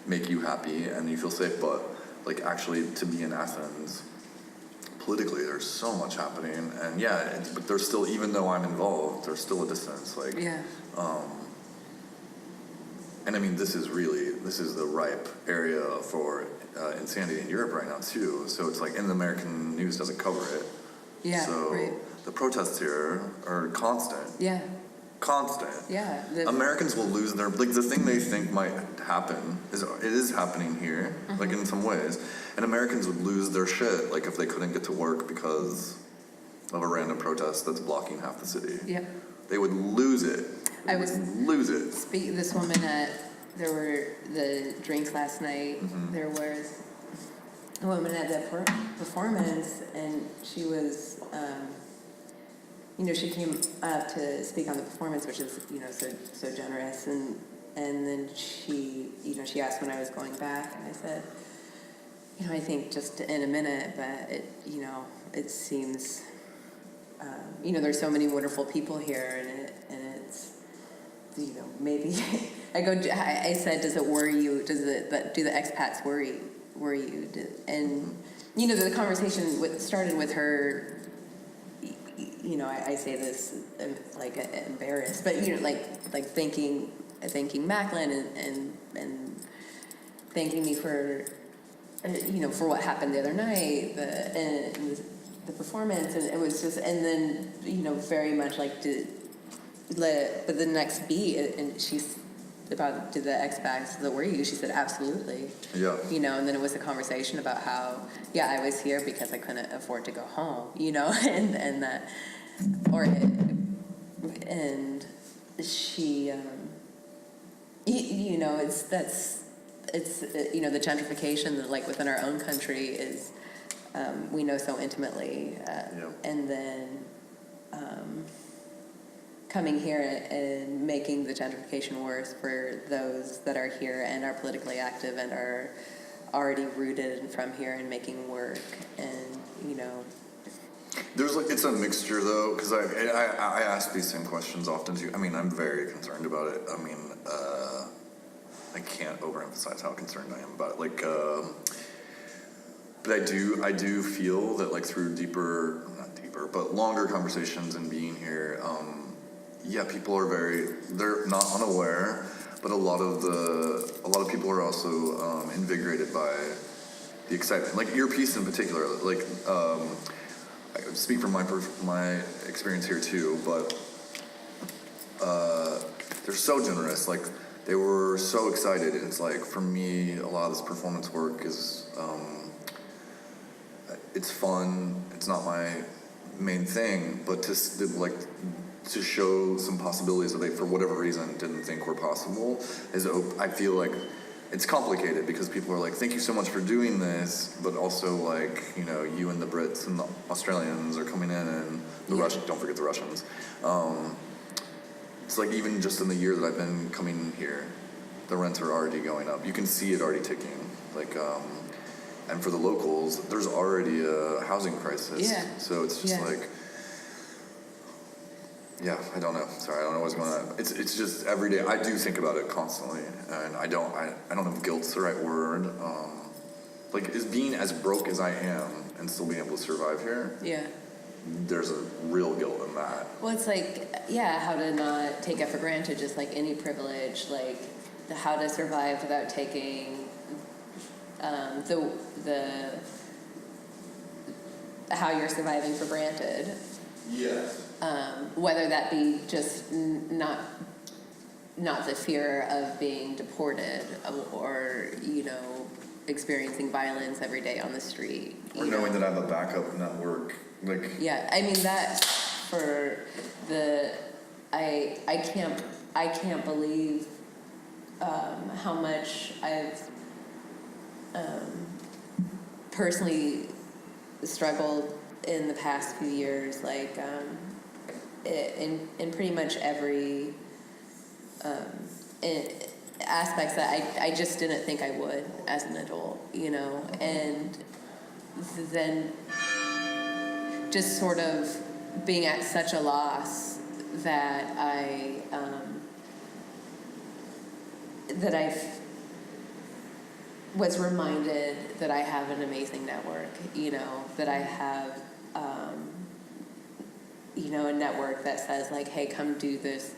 make you happy and you feel safe. But, like, actually, to be in Athens, politically, there's so much happening. And, but there's still, even though I'm involved, there's still a distance, like... Yeah. And I mean, this is the ripe area for insanity in Europe right now too. So it's like, and the American news doesn't cover it. Yeah, so right. The protests here are constant. Yeah. Constant. Yeah. Americans will lose their, like, the thing they think might happen it is happening here, like, in some ways. And Americans would lose their shit, like, if they couldn't get to work because of a random protest that's blocking half the city. Yeah. They would lose it. Lose it. This woman there were the drinks last night. There was a woman at the performance, and she was, she came up to speak on the performance, which is, so generous, and then she asked when I was going back, and I said, I think just in a minute, but it seems, there's so many wonderful people here, and it's, maybe I said, does it worry you? Do the expats worry were you? And, you know, the conversation started with her, you know, I say this like embarrassed, but, you know, like thanking Macklin and thanking me for, you know, for what happened the other night, the performance, and it was just, and then, you know, very much like but the next beat, and she's about, did the X-Bags, were you? She said, absolutely. Yeah. You know, and then it was a conversation about how, yeah, I was here because I couldn't afford to go home, you know, and that, and she, you know, it's, you know, the gentrification that, like, within our own country is, we know so intimately, and then coming here and making the gentrification worse for those that are here and are politically active and are already rooted and from here and making work, and, you know. There's like, it's a mixture though, because I ask these same questions often too. I mean, I'm very concerned about it. I mean, I can't overemphasize how concerned I am about it. Like, but I do feel that, like, through not deeper, but longer conversations and being here, yeah, people are they're not unaware, but a lot of people are also invigorated by the excitement. Like your piece in particular, like, I speak from my experience here too, but they're so generous. Like, they were so excited. And it's like, for me, a lot of this performance work is, it's fun. It's not my main thing, but to show some possibilities that they, for whatever reason, didn't think were possible I feel like it's complicated, because people are like, thank you so much for doing this, but also, like, you know, you and the Brits and the Australians are coming in, and the Russians, don't forget the Russians. It's like, even just in the year that I've been coming here, the rents are already going up. You can see it already ticking. Like, and for the locals, there's already a housing crisis. Yeah. So it's just like, yeah, I don't know. Sorry, I don't know what's going on. It's just every day. I do think about it constantly, and I don't know if guilt's the right word. Like, is being as broke as I am and still being able to survive here. Yeah. There's a real guilt in that. Well, it's like, yeah, how to not take it for granted, just like any privilege, like how to survive without taking the how you're surviving for granted. Yeah. Whether that be just not the fear of being deported, or, you know, experiencing violence every day on the street, Or knowing that I have a backup network, like. Yeah, I mean, that for I can't believe how much I've personally struggled in the past few years, like in pretty much every aspects that I just didn't think I would as an adult, you know, and then just sort of being at such a loss that I was reminded that I have an amazing network, you know, that I have, you know, a network that says, like, hey, come do this.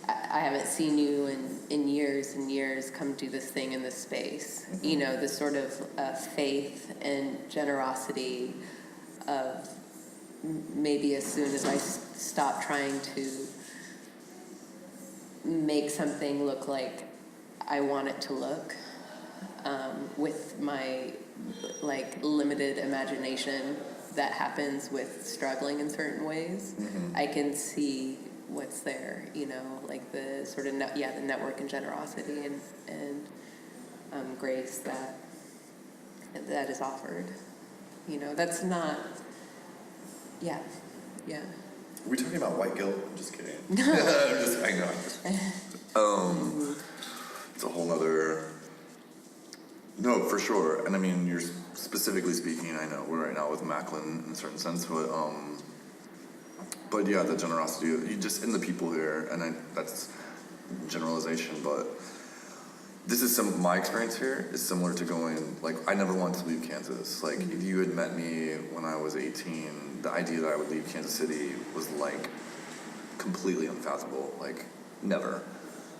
I haven't seen you in years and years. Come do this thing in this space. Mm-hmm. You know, this sort of faith and generosity of maybe as soon as I stop trying to make something look like I want it to look, with my, like, limited imagination that happens with struggling in certain ways, mm-hmm. I can see what's there, you know, like the sort of the network and generosity and grace that is offered, you know. That's not, yeah. Are we talking about white guilt? I'm just kidding. No. I know. It's a whole other. No, for sure. And I mean, you're specifically speaking, I know we're right now with Macklin in a certain sense, but yeah, the generosity, you just in the people here, and that's generalization, but this is my experience here is similar to going, like, I never wanted to leave Kansas. Like, if you had met me when I was 18, the idea that I would leave Kansas City was, like, completely unfathomable. Like, never.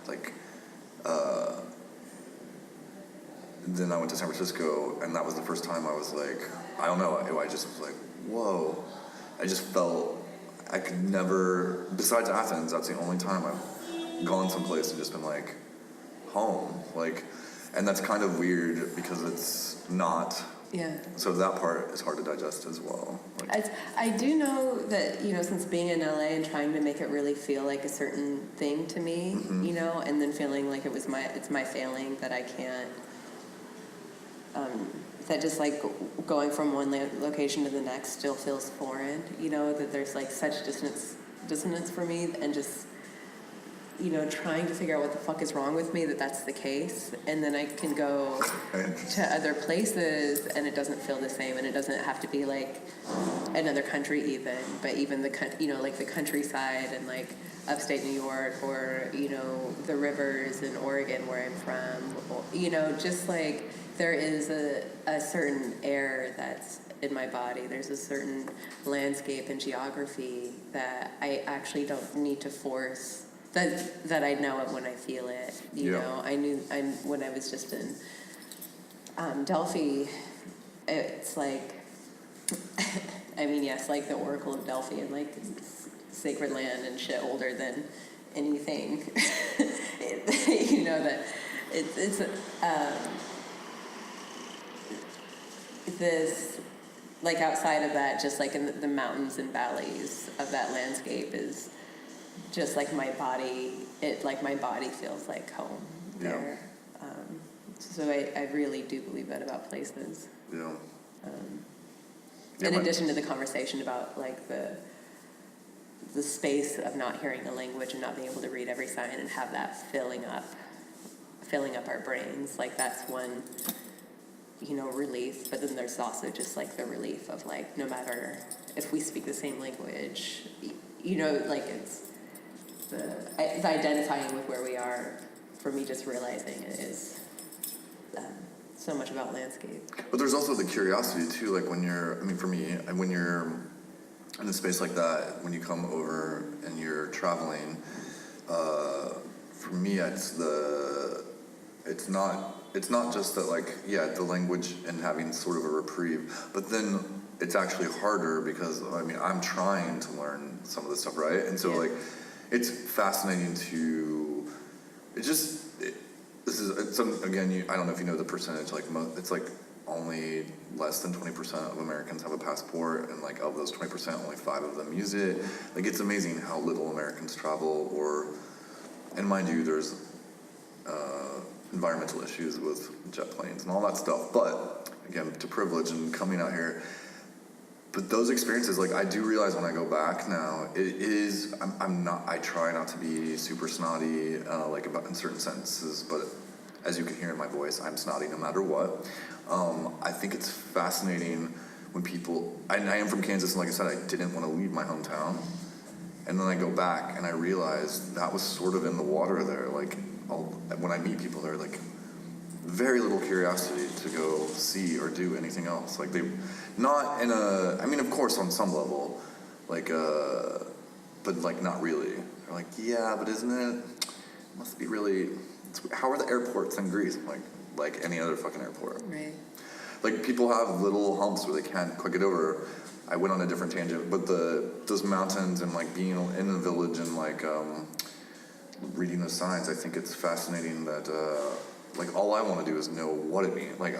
Like, then I went to San Francisco, and that was the first time I was like, I don't know, I just was like, whoa. I just felt I could never, besides Athens, that's the only time I've gone someplace and just been like, home. Like, and that's kind of weird because it's not. Yeah. So that part is hard to digest as well. Like, I do know that, since being in LA and trying to make it really feel like a certain thing to me, and then feeling like it's my failing that I can't, that just like going from one location to the next still feels foreign, that there's like such dissonance for me, and just, trying to figure out what the fuck is wrong with me that's the case, and then I can go to other places and it doesn't feel the same, and it doesn't have to be like another country even, but even like the countryside and like upstate New York, or the rivers in Oregon where I'm from, just like there is a certain air that's in my body. There's a certain landscape and geography that I actually don't need to force. That I know it when I feel it. You know, when I was just in Delphi, it's like, I mean, yes, like the Oracle of Delphi and like sacred land and shit older than anything. That it's this, like outside of that, just like in the mountains and valleys of that landscape is just like my body, my body feels like home there. So I really do believe that about places. Yeah. In addition to the conversation about like the space of not hearing the language and not being able to read every sign and have that filling up our brains, like that's one, relief. But then there's also just like the relief of like, no matter if we speak the same language, like it's the identifying with where we are, for me, just realizing it is so much about landscape. But there's also the curiosity too, like for me, when you're in a space like that, when you come over and you're traveling, for me, it's not just that, like, the language and having sort of a reprieve, but then it's actually harder because, I'm trying to learn some of this stuff, right? And so, like, it's fascinating to, again, I don't know if you know the percentage, like, it's like only less than 20% of Americans have a passport, and like of those 20%, only 5 of them use it. Like, it's amazing how little Americans travel, and mind you, there's environmental issues with jet planes and all that stuff, but again, to privilege and coming out here. But those experiences, like, I do realize when I go back now, I try not to be super snotty, like about in certain sentences, but as you can hear in my voice, I'm snotty no matter what. I think it's fascinating when people, I am from Kansas, and like I said, I didn't want to leave my hometown. And then I go back and I realize that was sort of in the water there. Like, when I meet people, they're like, very little curiosity to go see or do anything else. Like, not in of course on some level, like, but like not really. They're like, yeah, but isn't it must be really, how are the airports in Greece? Like any other fucking airport. Right. Like, people have little humps where they can't quite get over. I went on a different tangent, but those mountains and like being in a village and like reading the signs, I think it's fascinating that like all I want to do is know what it means. Like,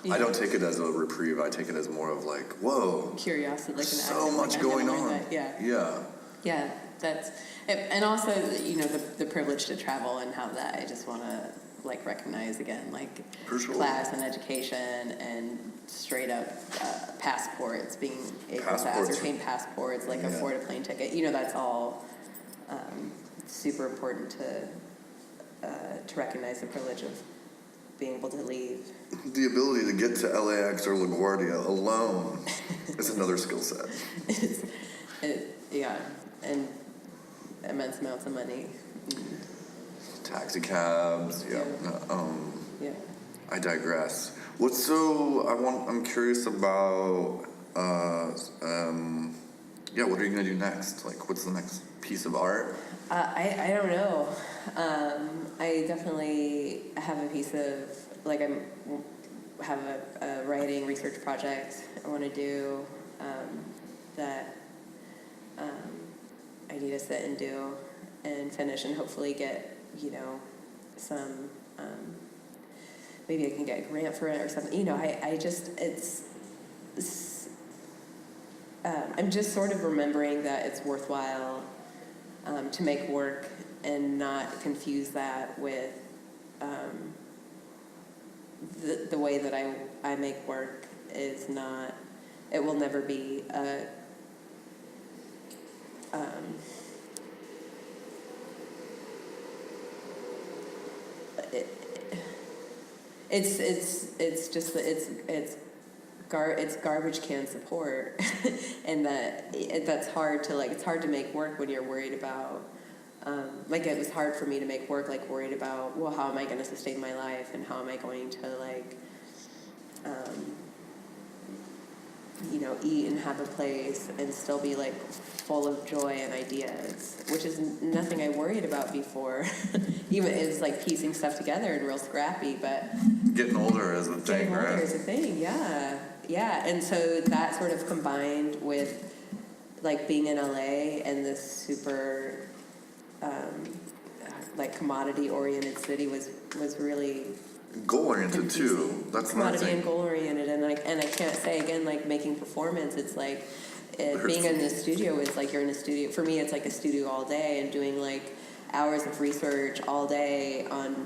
I don't take it as a reprieve. I take it as more of like, whoa, curiosity, like an so much going on. Yeah, that's, and also the privilege to travel and how that I just want to like recognize again, like class and education and straight up passports, being able to ascertain passports, like afford a plane ticket. That's all super important to recognize the privilege of being able to leave. The ability to get to LAX or LaGuardia alone is another skill set. And immense amounts of money. taxi cabs. Yeah. Yeah. I digress. I'm curious about. Yeah. What are you gonna do next? Like, what's the next piece of art? I don't know. I definitely have a piece of, like, have a writing research project I want to do that I need to sit and do and finish and hopefully get, some, maybe I can get a grant for it or something. I'm just sort of remembering that it's worthwhile to make work and not confuse that with the way that I make work is not, it will never be it's just that it's garbage can support and that's hard to, like, it's hard to make work when you're worried about like, it was hard for me to make work, like, worried about, well, how am I going to sustain my life and how am I going to, like, eat and have a place and still be, like, full of joy and ideas, which is nothing I worried about before. Even it's like piecing stuff together and real scrappy, but Getting older is a thing, getting older right? is a thing, yeah. And so that sort of combined with, like, being in LA and this super like commodity-oriented city was really Goal-oriented too. That's another commodity thing. and goal-oriented, and I can't say again, like, making performance. It's like being in the studio is like you're in a studio. For me, it's like a studio all day and doing, like, hours of research all day on,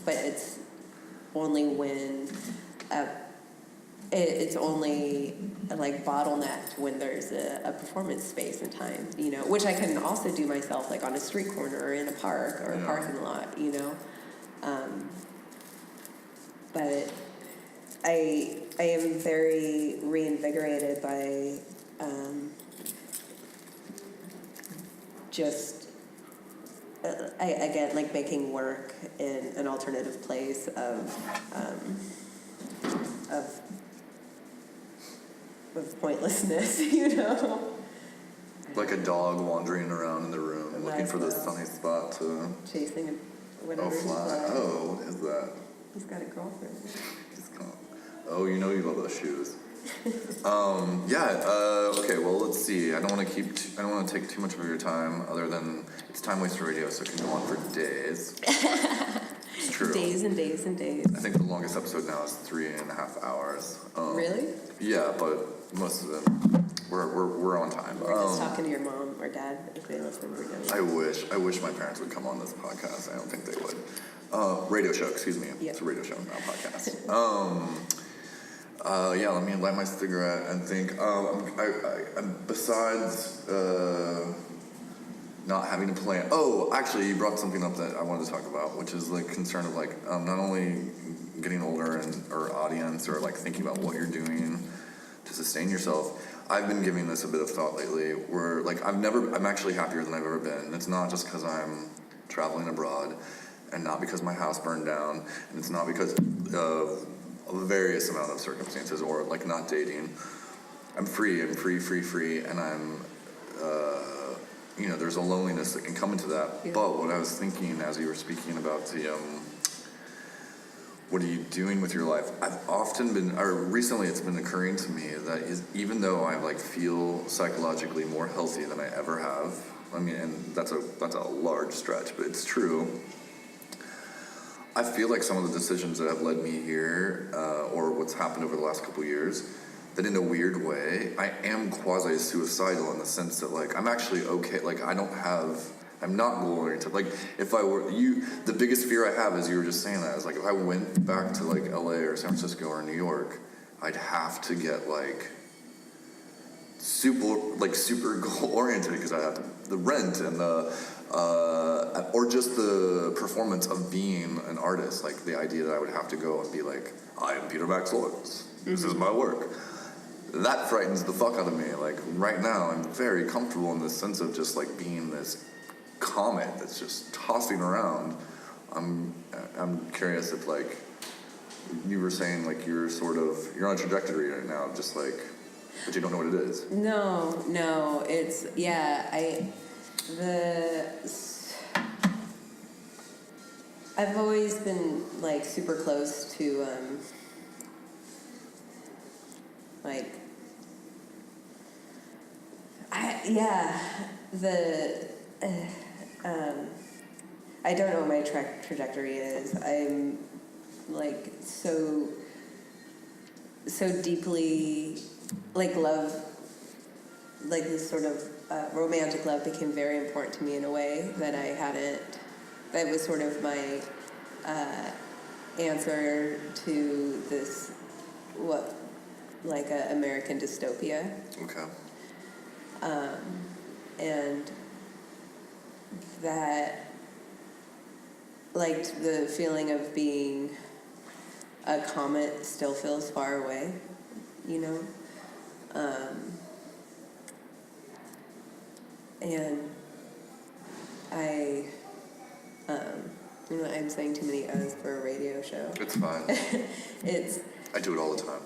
but it's only when it's only, like, bottlenecked when there's a performance space and time, which I can also do myself, like, on a street corner or in a park or a parking lot, but I am very reinvigorated by just again, like, making work in an alternative place of pointlessness, Like a dog wandering around in the room and looking for the That's sunny spot to chasing whatever he's fly. like. Oh, what is that? He's got a girlfriend. Oh, you love those shoes. Okay, well, let's see. I don't want to take too much of your time, other than it's time waster radio, so it can go on for days. It's true. Days and days and days. I think the longest episode now is 3.5 hours. Really? Yeah, but most of them we're on time. We're just talking to your mom or dad if they listen. We're done. I wish my parents would come on this podcast. I don't think they would. Radio show, excuse me. Yeah. It's a radio show, not a podcast. Let me light my cigarette and think. Besides not having a plan. Oh, actually, you brought something up that I wanted to talk about, which is, like, concern of, like, not only getting older or audience or, like, thinking about what you're doing to sustain yourself. I've been giving this a bit of thought lately. Where, like, I'm actually happier than I've ever been. It's not just because I'm traveling abroad, and not because my house burned down, and it's not because of a various amount of circumstances, or, like, not dating. I'm free, and I'm there's a loneliness that can come into that. Yeah. But what I was thinking as you were speaking about the what are you doing with your life, recently it's been occurring to me that even though I, like, feel psychologically more healthy than I ever have, I mean, and that's a large stretch, but it's true. I feel like some of the decisions that have led me here, or what's happened over the last couple of years, that in a weird way, I am quasi-suicidal in the sense that, like, I'm actually okay. Like, I'm not goal-oriented. Like, if I were, the biggest fear I have is, you were just saying that, is, like, if I went back to, like, LA or San Francisco or New York, I'd have to get, like, super goal-oriented, because I have the rent and or just the performance of being an artist, like the idea that I would have to go and be like, I am Peter Max Lawrence. This is my work. That frightens the fuck out of me. Like, right now, I'm very comfortable in this sense of just, like, being this comet that's just tossing around. I'm curious if like you were saying like you're on a trajectory right now, just like, but you don't know what it is. No, it's I've always been like super close to like I don't know what my trajectory is. I'm like so deeply like love, like this sort of romantic love became very important to me in a way that that was sort of my answer to this, like a American dystopia. Okay. And that, like, the feeling of being a comet still feels far away, you know? And you know, I'm saying too many O's for a radio show. It's fine. I do it all the time.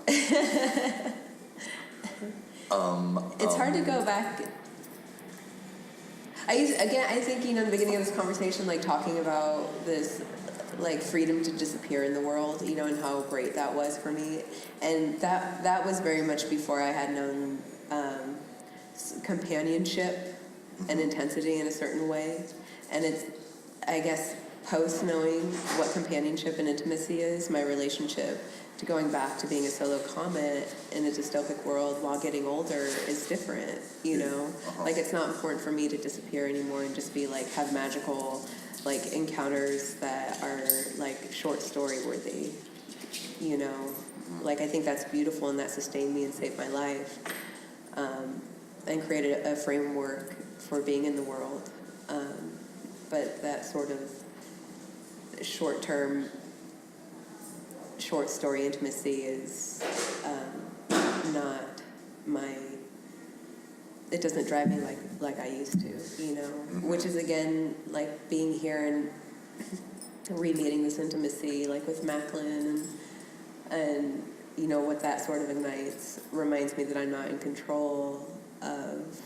It's hard to go back. I think, you know, in the beginning of this conversation, like talking about this, like freedom to disappear in the world, you know, and how great that was for me. And that was very much before I had known companionship and intensity in a certain way. And it's, I guess, post knowing what companionship and intimacy is, my relationship to going back to being a solo comet in a dystopic world while getting older is different, you know? Like, it's not important for me to disappear anymore and just be like, have magical like encounters that are like short story worthy, you know? Like, I think that's beautiful and that sustained me and saved my life, and created a framework for being in the world. But that sort of short-term, short story intimacy is not my, it doesn't drive me like I used to, you know? Which is, again, like being here and re-meeting this intimacy, like with Macklin, and you know, what that sort of ignites reminds me that I'm not in control of,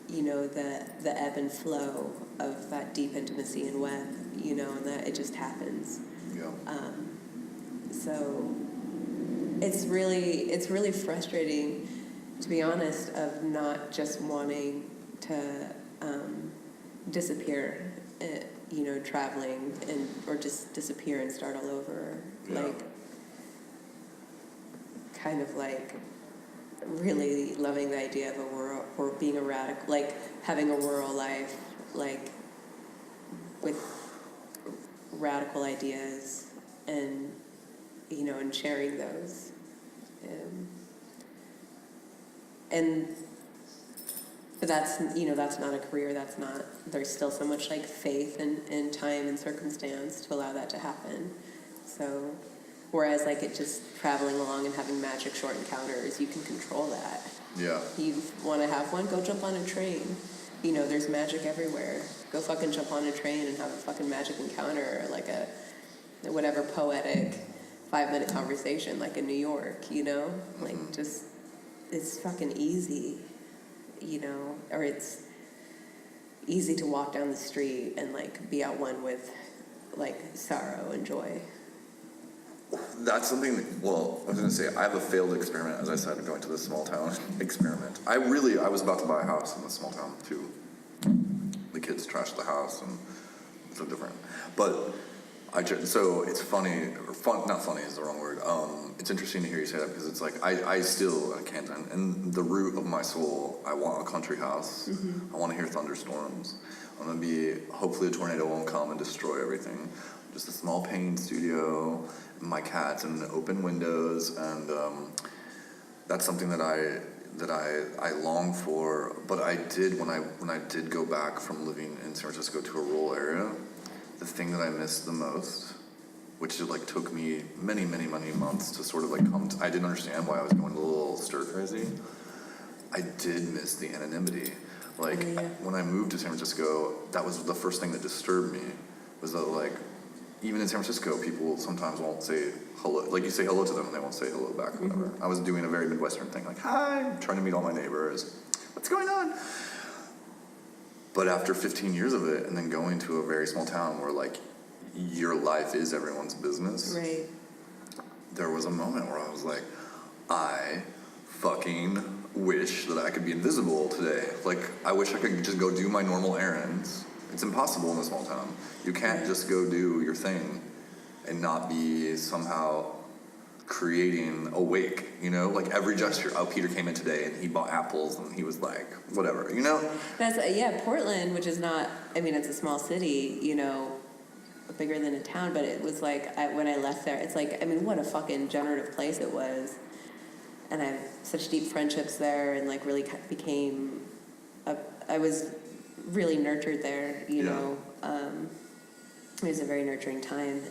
you know, the ebb and flow of that deep intimacy and web, you know, and that it just happens. Yeah. So it's really frustrating, to be honest, of not just wanting to disappear, you know, traveling or just disappear and start all over. Yeah. Like, kind of like really loving the idea of a rural, or being a radical, like having a rural life, like with radical ideas, and you know, and sharing those, but that's, you know, that's not a career. That's not. There's still so much like faith and time and circumstance to allow that to happen. So, whereas like it just traveling along and having magic short encounters, you can control that. Yeah. You want to have one? Go jump on a train. You know, there's magic everywhere. Go fucking jump on a train and have a fucking magic encounter, like a whatever poetic 5-minute conversation, like in New York, you know? Like, just, it's fucking easy, you know? Or it's easy to walk down the street and like be at one with like sorrow and joy. That's something that, well, I was going to say, I have a failed experiment, as I said, going to this small town experiment. I was about to buy a house in this small town, too. The kids trashed the house, and it's so different. But, so it's funny, or not funny is the wrong word. It's interesting to hear you say that, because it's like, I still can't, in the root of my soul, I want a country house. I want to hear thunderstorms. I want to be, hopefully a tornado won't come and destroy everything. Just a small painting studio, my cats, and open windows, and that's something that I long for. But I did, when I did go back from living in San Francisco to a rural area, the thing that I missed the most, which like took me many months to sort of like come to, I didn't understand why I was going a little stir crazy. I did miss the anonymity. Like, Yeah. when I moved to San Francisco, that was the first thing that disturbed me, was that, like, even in San Francisco, people sometimes won't say hello. Like, you say hello to them, and they won't say hello back or whatever. I was doing a very Midwestern thing, like, hi, trying to meet all my neighbors. What's going on? But after 15 years of it, and then going to a very small town where, like, your life is everyone's business, Right. there was a moment where I was like, I fucking wish that I could be invisible today. Like, I wish I could just go do my normal errands. It's impossible in a small town. You can't just go do your thing and not be somehow creating a wake, you know? Like, every gesture, oh, Peter came in today and he bought apples and he was like, whatever, you know? That's Portland, which is not. I mean, it's a small city, you know, bigger than a town. But it was like when I left there, it's like, I mean, what a fucking generative place it was, and I have such deep friendships there, and like really became. I was really nurtured there, you know. It was a very nurturing time,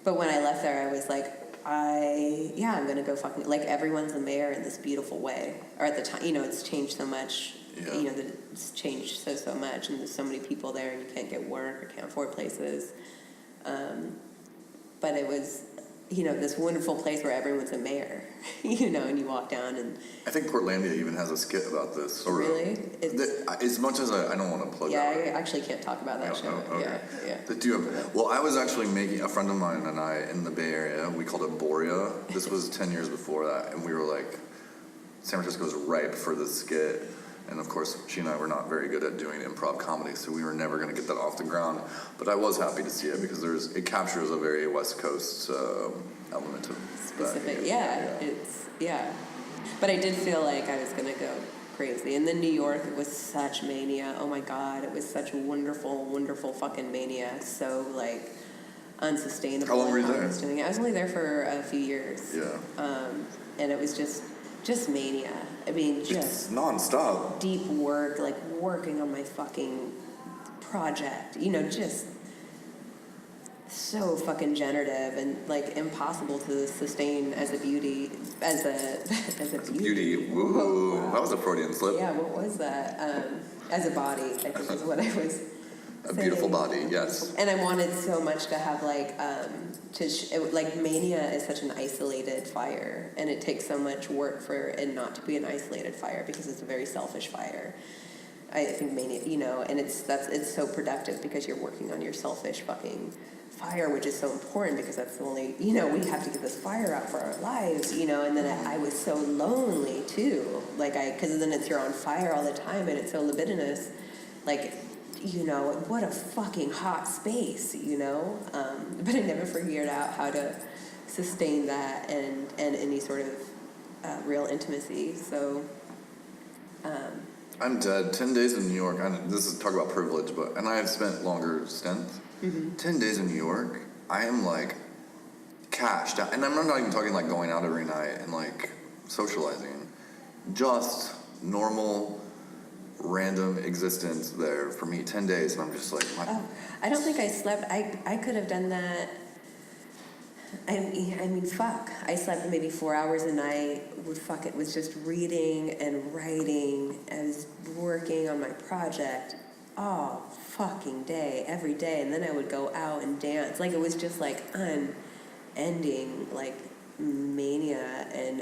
but when I left there, I was like, I'm gonna go fucking, like, everyone's the mayor in this beautiful way. Or at the time, you know, it's changed so much. Yeah. You know, that it's changed so much, and there's so many people there, and you can't get work or can't afford places. But it was, you know, this wonderful place where everyone's a mayor, you know, and you walk down and. I think Portlandia even has a skit about this. Or, Really? as much as I don't want to plug Yeah, that. I actually can't talk about that show. Oh, okay. Yeah. Well, I was actually making, a friend of mine and I in the Bay Area, we called it Borea. This was 10 years before that, and we were like, San Francisco was ripe for this skit. And of course, she and I were not very good at doing improv comedy, so we were never going to get that off the ground. But I was happy to see it because it captures a very West Coast element of Specific, that. But I did feel like I was gonna go crazy. And then New York, it was such mania. Oh my God, it was such wonderful, wonderful fucking mania. So like unsustainable. How long were you there? I was doing it. I was only there for a few years. Yeah. And it was just mania. I mean, It's just nonstop. deep work, like working on my fucking project. You know, just so fucking generative and like impossible to sustain as a beauty, as a Beauty. Ooh, that was a Freudian slip. Yeah, what was that? As a body, I think is what I was. A beautiful body, yes. And I wanted so much to have like like mania is such an isolated fire, and it takes so much work for it not to be an isolated fire because it's a very selfish fire. I think mania, you know, and it's so productive because you're working on your selfish fucking fire, which is so important because that's the only, you know, we have to get this fire out for our lives, you know. And then I was so lonely too, like because then you're on fire all the time and it's so libidinous, like, you know, what a fucking hot space, you know. But I never figured out how to sustain that and any sort of real intimacy. So. I'm dead. 10 days in New York. This is talk about privilege, and I have spent longer stints. 10 days in New York, I am like cashed out. And I'm not even talking like going out every night and like socializing. Just normal, random existence there for me. 10 days, and I'm just like... I don't think I slept. I could have done that. I mean, fuck. I slept maybe 4 hours a night. It was just reading and writing. I was working on my project all fucking day, every day. And then I would go out and dance. Like, it was just like unending, like, mania and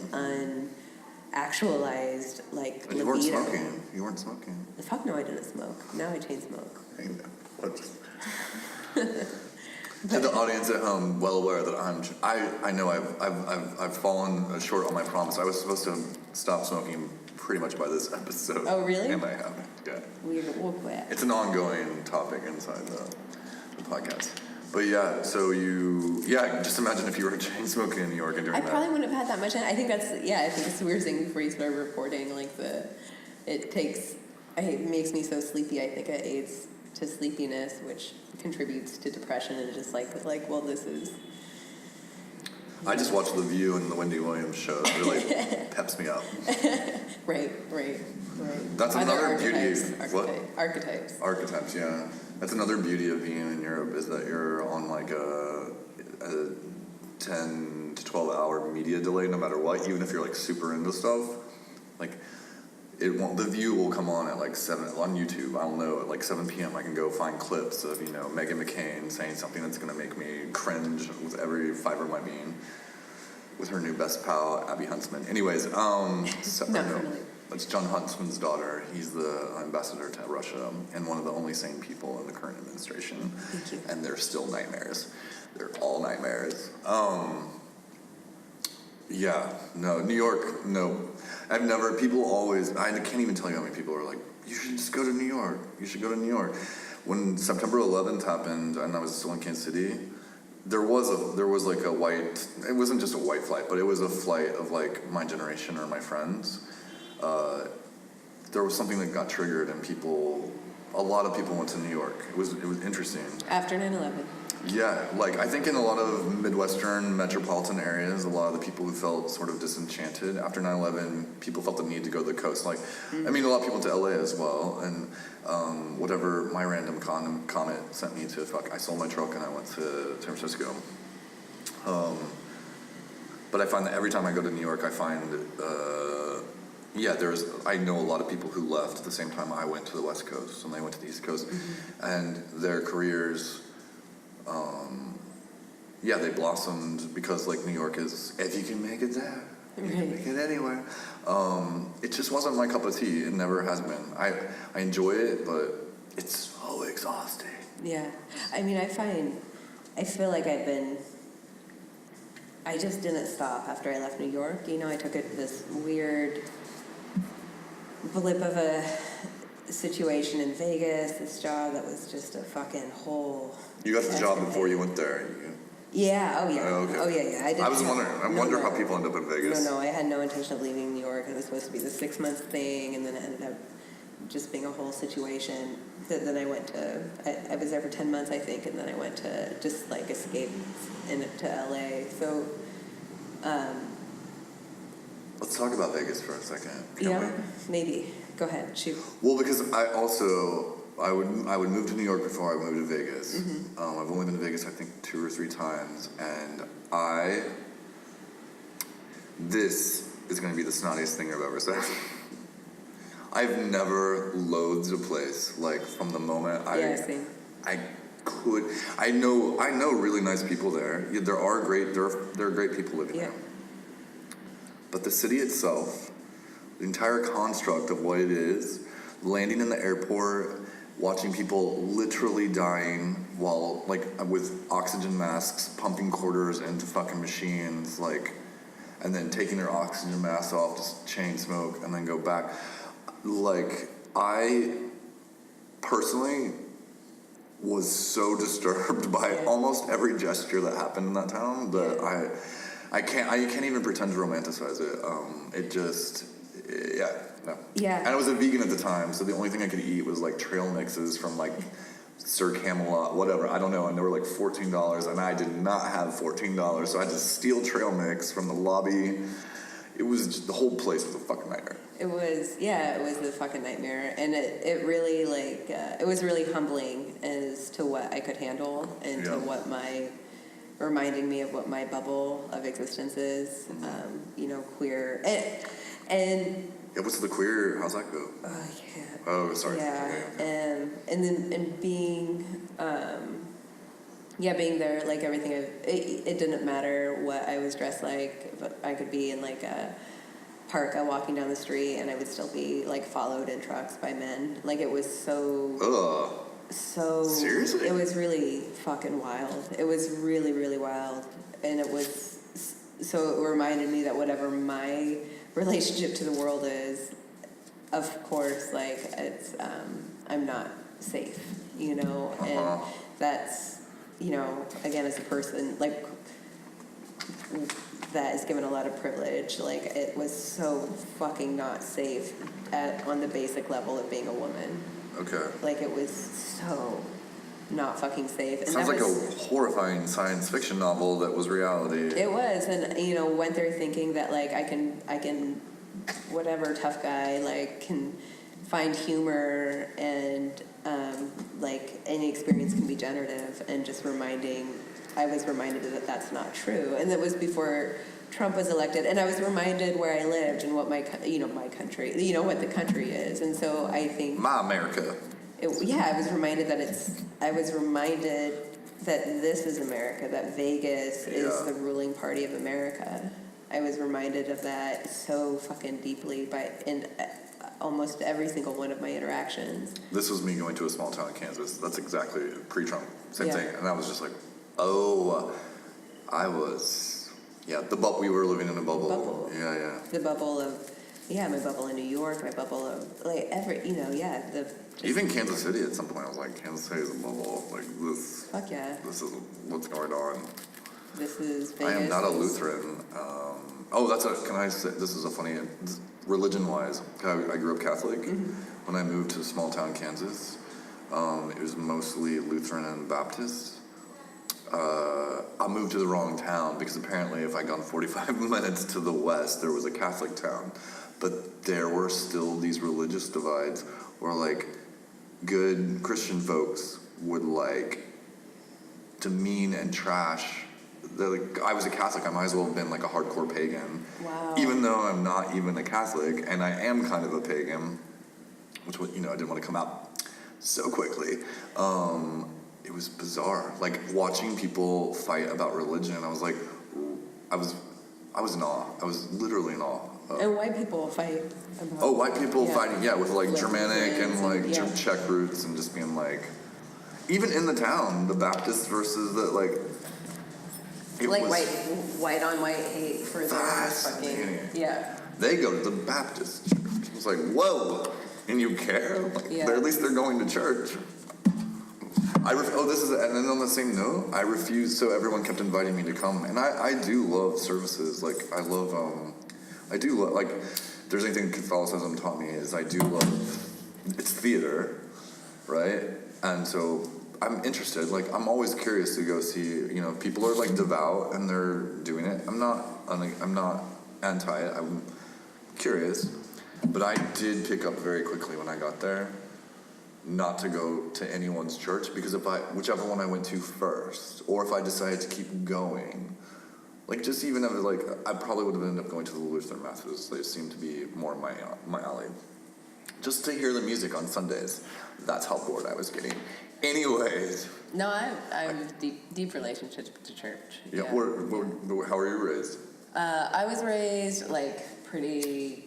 unactualized, like, And you weren't smoking. You weren't smoking. Fuck no, I didn't smoke. Now I chain smoke. To the audience at home, well aware that I know I've fallen short on my promise. I was supposed to stop smoking pretty much by this episode. Oh, really? And I haven't. Yeah. We'll quit. It's an ongoing topic inside the podcast. But yeah, so just imagine if you were chain smoking in New York and doing I that. probably wouldn't have had that much. I think it's we were saying before you started recording, like it makes me so sleepy. I think it aids to sleepiness, which contributes to depression, and just like, well, this is. I just watched The View and the Wendy Williams show. It really peps me up. Right. That's another beauty. Archetypes. Archetypes, yeah. That's another beauty of being in Europe is that you're on like a 10 to 12 hour media delay no matter what, even if you're like super into stuff. Like, the View will come on at like 7 on YouTube. I don't know, at like 7 p.m. I can go find clips of, you know, Meghan McCain saying something that's going to make me cringe with every fiber of my being with her new best pal, Abby Huntsman. Anyways, that's John Huntsman's daughter. He's the ambassador to Russia and one of the only sane people in the current administration. Thank you. And they're still nightmares. They're all nightmares. Yeah, no, New York, no. I've never, people always, I can't even tell you how many people are like, you should just go to New York. You should go to New York. When September 11th happened and I was still in Kansas City, there was like a white, it wasn't just a white flight, but it was a flight of like my generation or my friends. There was something that got triggered and a lot of people went to New York. It was interesting. After 9/11. Yeah, like I think in a lot of Midwestern metropolitan areas, a lot of the people who felt sort of disenchanted after 9/11, people felt the need to go to the coast. Like, I mean, a lot of people went to LA as well, and whatever my random comment sent me to, I sold my truck and I went to San Francisco. But I find that every time I go to New York, I find, I know a lot of people who left at the same time I went to the West Coast and they went to the East Coast, and their careers. They blossomed because like New York is, if you can make it there, you can make it anywhere. It just wasn't my cup of tea. It never has been. I enjoy it, but it's so exhausting. Yeah. I mean, I feel like I just didn't stop after I left New York. You know, I took this weird blip of a situation in Vegas, this job that was just a fucking whole... You got the job before you went there. Yeah, oh yeah. Oh, okay. Oh yeah. I was wondering. I wonder how people end up in Vegas. No, I had no intention of leaving New York. It was supposed to be the 6-month thing, and then it ended up just being a whole situation. Then I went to, I was there for 10 months, I think, and then I went to just like escape to LA. So, let's talk about Vegas for a second. Maybe. Go ahead, shoot. Well, because I would move to New York before I moved to Vegas. I've only been to Vegas, I think, 2 or 3 times, and this is going to be the snottiest thing I've ever said. I've never loathed a place like from the moment same. I know really nice people there. Yeah, there are great people living there. But the city itself, the entire construct of what it is, landing in the airport, watching people literally dying while, like, with oxygen masks, pumping quarters into fucking machines, like, and then taking their oxygen masks off to chain smoke and then go back. Like, I personally was so disturbed by almost every gesture that happened in that town that I can't even pretend to romanticize it. It just, no. Yeah. And I was a vegan at the time, so the only thing I could eat was like trail mixes from like Sir Camelot, whatever, I don't know, and they were like $14, and I did not have $14, so I had to steal trail mix from the lobby. It was just, the whole place was a fucking nightmare. It was a fucking nightmare, and it really it was really humbling as to what I could handle and to what reminding me of what my bubble of existence is, queer, and what's the queer, how's that go? Oh, sorry. And being, being there, like everything, it didn't matter what I was dressed like, but I could be in like a parka walking down the street and I would still be like followed in trucks by men. Like it was so seriously? It was really fucking wild. It was really, really wild. And it reminded me that whatever my relationship to the world is, of course, like it's, I'm not safe, and that's, again, as a person, like, that is given a lot of privilege, like, it was so fucking not safe on the basic level of being a woman. Okay. Like, it was so not fucking safe. And sounds like a horrifying science fiction novel that was reality. It was, and, went there thinking that, like, I can, whatever tough guy, like, can find humor and, like, any experience can be generative, and just reminding I was reminded that that's not true. And that was before Trump was elected. And I was reminded where I lived and what my country, what the country is. And so I think... My America. I was reminded that this is America, that Vegas is the ruling party of America. I was reminded of that so fucking deeply in almost every single one of my interactions. This was me going to a small town in Kansas. That's exactly pre-Trump. Same Yeah. thing. And I was just like, we were living in a bubble. Yeah. The bubble of, my bubble in New York, my bubble of, Even Kansas City at some point, I was like, Kansas City is a bubble. Like, this. Fuck yeah. This is what's going on. This is Vegas. I am not a Lutheran. Can I say, this is a funny, religion-wise, I grew up Catholic. Mm-hmm. When I moved to small town Kansas, it was mostly Lutheran and Baptist. I moved to the wrong town because apparently if I'd gone 45 minutes to the west, there was a Catholic town. But there were still these religious divides where, like, good Christian folks would, like, demean and trash. Like, I was a Catholic, I might as well have been, like, a hardcore pagan. Wow. Even though I'm not even a Catholic, and I am kind of a pagan, which, I didn't want to come out so quickly. It was bizarre, like watching people fight about religion. I was like, I was in awe. I was literally in awe. And white people fight about... white people fighting, with like Germanic and like yeah. Czech roots, and just being like, even in the town, the Baptists versus the like. White on white hate for their fucking... Yeah. They go to the Baptist church. It's like, whoa, and you care? Like, at least they're going to church. And then on the same note, I refused, so everyone kept inviting me to come, and I do love services, like, if there's anything Catholicism taught me is I do love, it's theater, right? And so I'm interested, like, I'm always curious to go see, people are, like, devout, and they're doing it. I'm not anti it, I'm curious, but I did pick up very quickly when I got there, not to go to anyone's church, because whichever one I went to first, or if I decided to keep going, like, just even if I probably would have ended up going to the Lutheran Methodists. They seem to be more my alley. Just to hear the music on Sundays. That's how bored I was getting. Anyways. No, I have deep relationships to church. Yeah. How were you raised? I was raised pretty.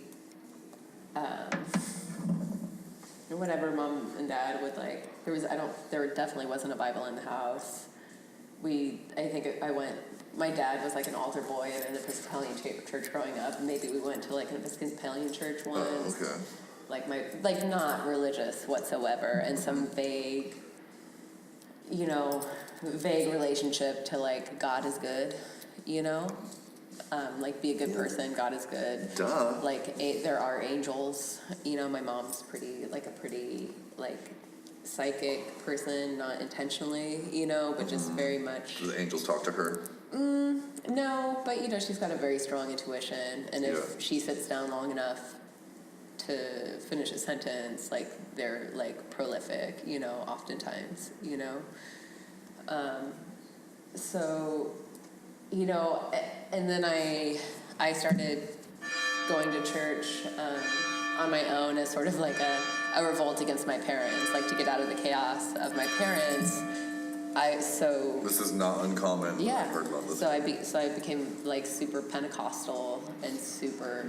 Whatever mom and dad would like. There definitely wasn't a Bible in the house. My dad was like an altar boy at an Episcopalian church growing up. Maybe we went to like an Episcopalian church once. Oh, okay. Not religious whatsoever, and some vague relationship to like God is good, be a good person, God is good. Duh. There are angels. My mom's a pretty psychic person, not intentionally, but just very much. Do the angels talk to her? No, but she's got a very strong intuition, and if she sits down long enough to finish a sentence, they're prolific, oftentimes, so, and then I started going to church on my own as sort of like a revolt against my parents, to get out of the chaos of my parents. This is not uncommon. Yeah. I've heard about this. So I became super Pentecostal and super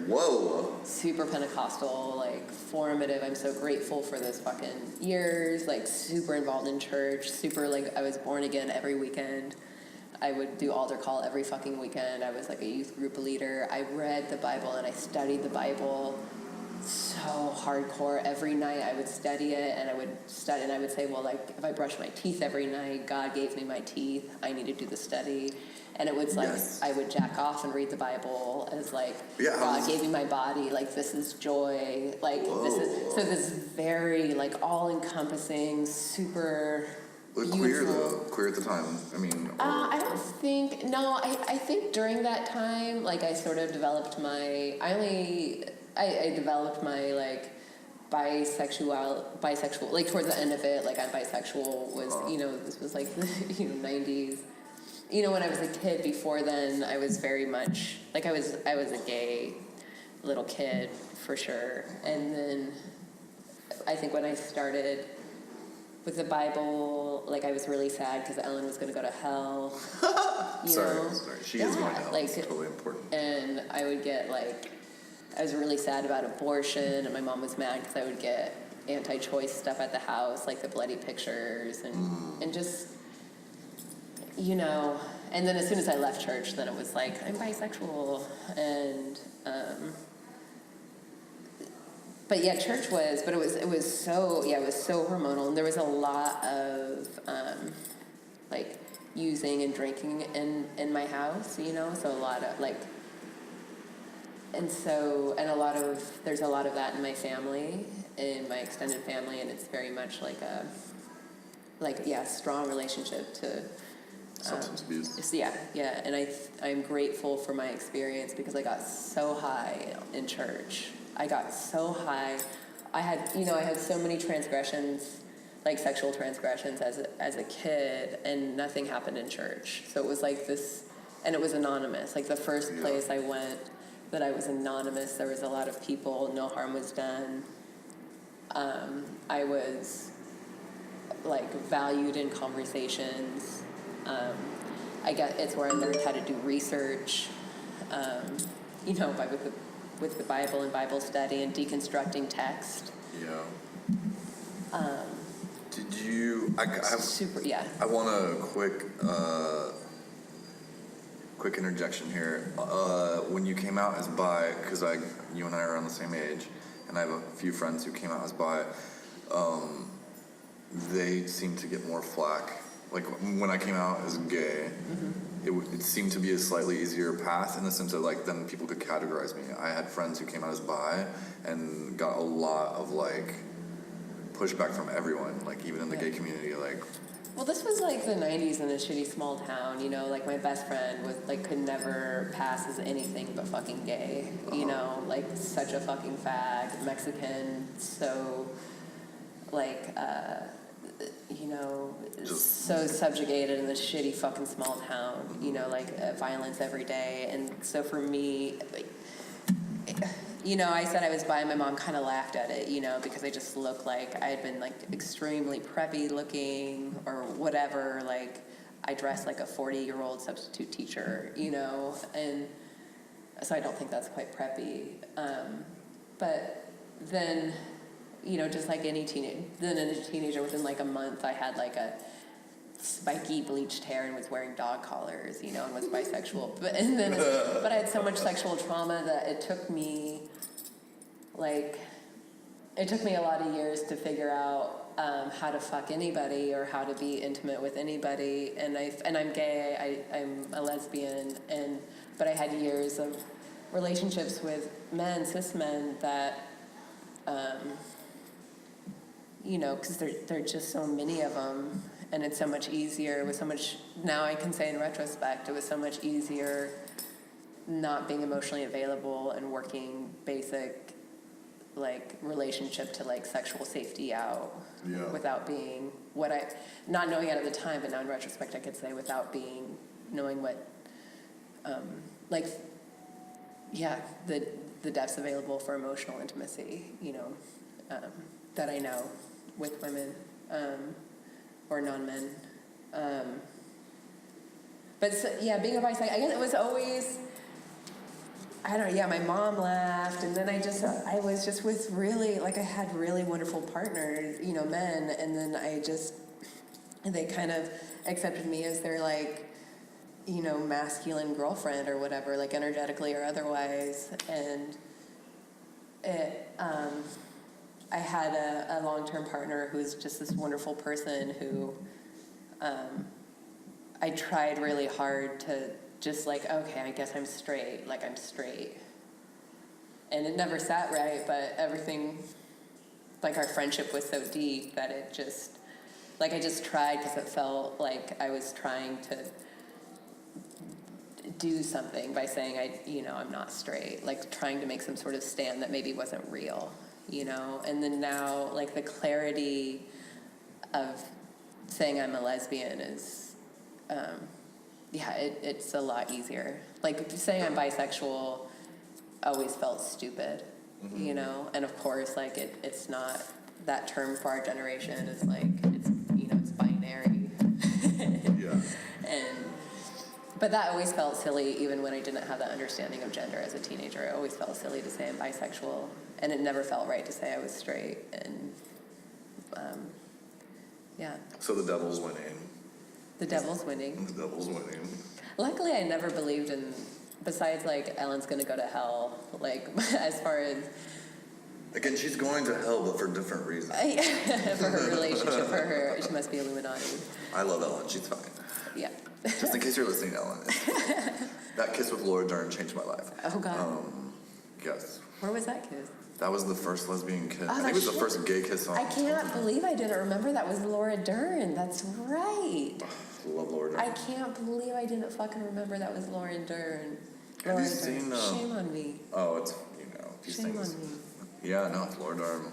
Pentecostal, formative. I'm so grateful for those fucking years. Super involved in church. Super I was born again every weekend. I would do altar call every fucking weekend. I was a youth group leader. I read the Bible and I studied the Bible so hardcore. Every night I would study it, and I would study, and I would say, well, if I brush my teeth every night, God gave me my teeth, I need to do the study. And it was I would jack off and read the Bible as God gave me my body, this is joy, this very all-encompassing, super queer though, queer at the time. I mean, I don't think. No, I think during that time, I sort of developed my. I developed my bisexual. Towards the end of it, I'm bisexual. Was this was the 90s. when I was a kid, before then, I was very much, like, I was a gay little kid, for sure. And then I think when I started with the Bible, like, I was really sad because Ellen was going to go to hell. Sorry. She is going to hell. Like, it's totally important. And I would get, like, I was really sad about abortion, and my mom was mad because I would get anti-choice stuff at the house, like the bloody pictures, and just, and then as soon as I left church, then it was like, I'm bisexual, and, but yeah, church was, but it was so hormonal, and there was a lot of, like, using and drinking in my house, so a lot of, like, there's a lot of that in my family, in my extended family, and it's very much like a strong relationship to Substance abuse. Yeah, and I'm grateful for my experience because I got so high in church. I got so high. I had so many transgressions, like sexual transgressions as a kid, and nothing happened in church. So it was like this, and it was anonymous. Like the first place I went that I was anonymous, there was a lot of people, no harm was done. I was like valued in conversations. It's where I learned how to do research, with the Bible and Bible study and deconstructing text. Yeah. Did you? I want a quick interjection here. When you came out as bi, because you and I are around the same age, and I have a few friends who came out as bi. They seemed to get more flack. Like when I came out as gay, it seemed to be a slightly easier path in the sense that like then people could categorize me. I had friends who came out as bi and got a lot of like pushback from everyone, like even in the gay community, like. Well, this was like the 90s in a shitty small town, like my best friend was like could never pass as anything but fucking gay, like such a fucking fag, Mexican, so like just so subjugated in this shitty fucking small town, like violence every day. And so for me, I said I was bi, and my mom kind of laughed at it, because I just looked like I had been like extremely preppy looking or whatever. Like I dressed like a 40-year-old substitute teacher, and so I don't think that's quite preppy. But then, just like any teenager, within like a month, I had like a spiky bleached hair and was wearing dog collars, and was bisexual. But I had so much sexual trauma that it took me a lot of years to figure out how to fuck anybody or how to be intimate with anybody. And I'm gay. I'm a lesbian, but I had years of relationships with men, cis men that. Because there are just so many of them, and it's so much easier. It was so much, now I can say in retrospect, it was so much easier not being emotionally available and working basic, like, relationship to, like, sexual safety out without being not knowing it at the time, but now in retrospect I could say without knowing what, the depths available for emotional intimacy, that I know with women or non-men. But so, being a bisexual, I guess it was always, my mom laughed, and then I was just with really, like, I had really wonderful partners, men, and then they kind of accepted me as their, like, masculine girlfriend or whatever, like, energetically or otherwise, and I had a long-term partner who was just this wonderful person who I tried really hard to just like, okay, I guess I'm straight, like I'm straight. And it never sat right, but everything, like our friendship was so deep that it just, like I just tried because it felt like I was trying to do something by saying I'm not straight, like trying to make some sort of stand that maybe wasn't real. And then now, like, the clarity of saying I'm a lesbian is yeah, it's a lot easier. Like, saying I'm bisexual always felt stupid, you know? And of course, like, it's not, that term for our generation is like, it's, you know, it's binary. Yeah. But that always felt silly, even when I didn't have that understanding of gender as a teenager. It always felt silly to say I'm bisexual, and it never felt right to say I was straight. And yeah. So the devil's winning. The devil's winning. The devil's winning. Luckily, I never believed in, besides like Ellen's gonna go to hell, like as far as Again, she's going to hell, but for different reasons. for her relationship, for her, she must be Illuminati. I love Ellen. She's fine. Yeah. Just in case you're listening, Ellen. That kiss with Laura Dern changed my life. Oh God. Yes. Where was that kiss? That was the first lesbian kiss. Oh, I think it was the shit. first gay kiss on I cannot believe I didn't remember that was Laura Dern. That's right. Love Laura Dern. I can't believe I didn't fucking remember that was Lauren Dern. Have you Laura seen, Dern. Shame on me. Oh, it's, you know, these Shame things. on me. Yeah, no, it's Laura Dern.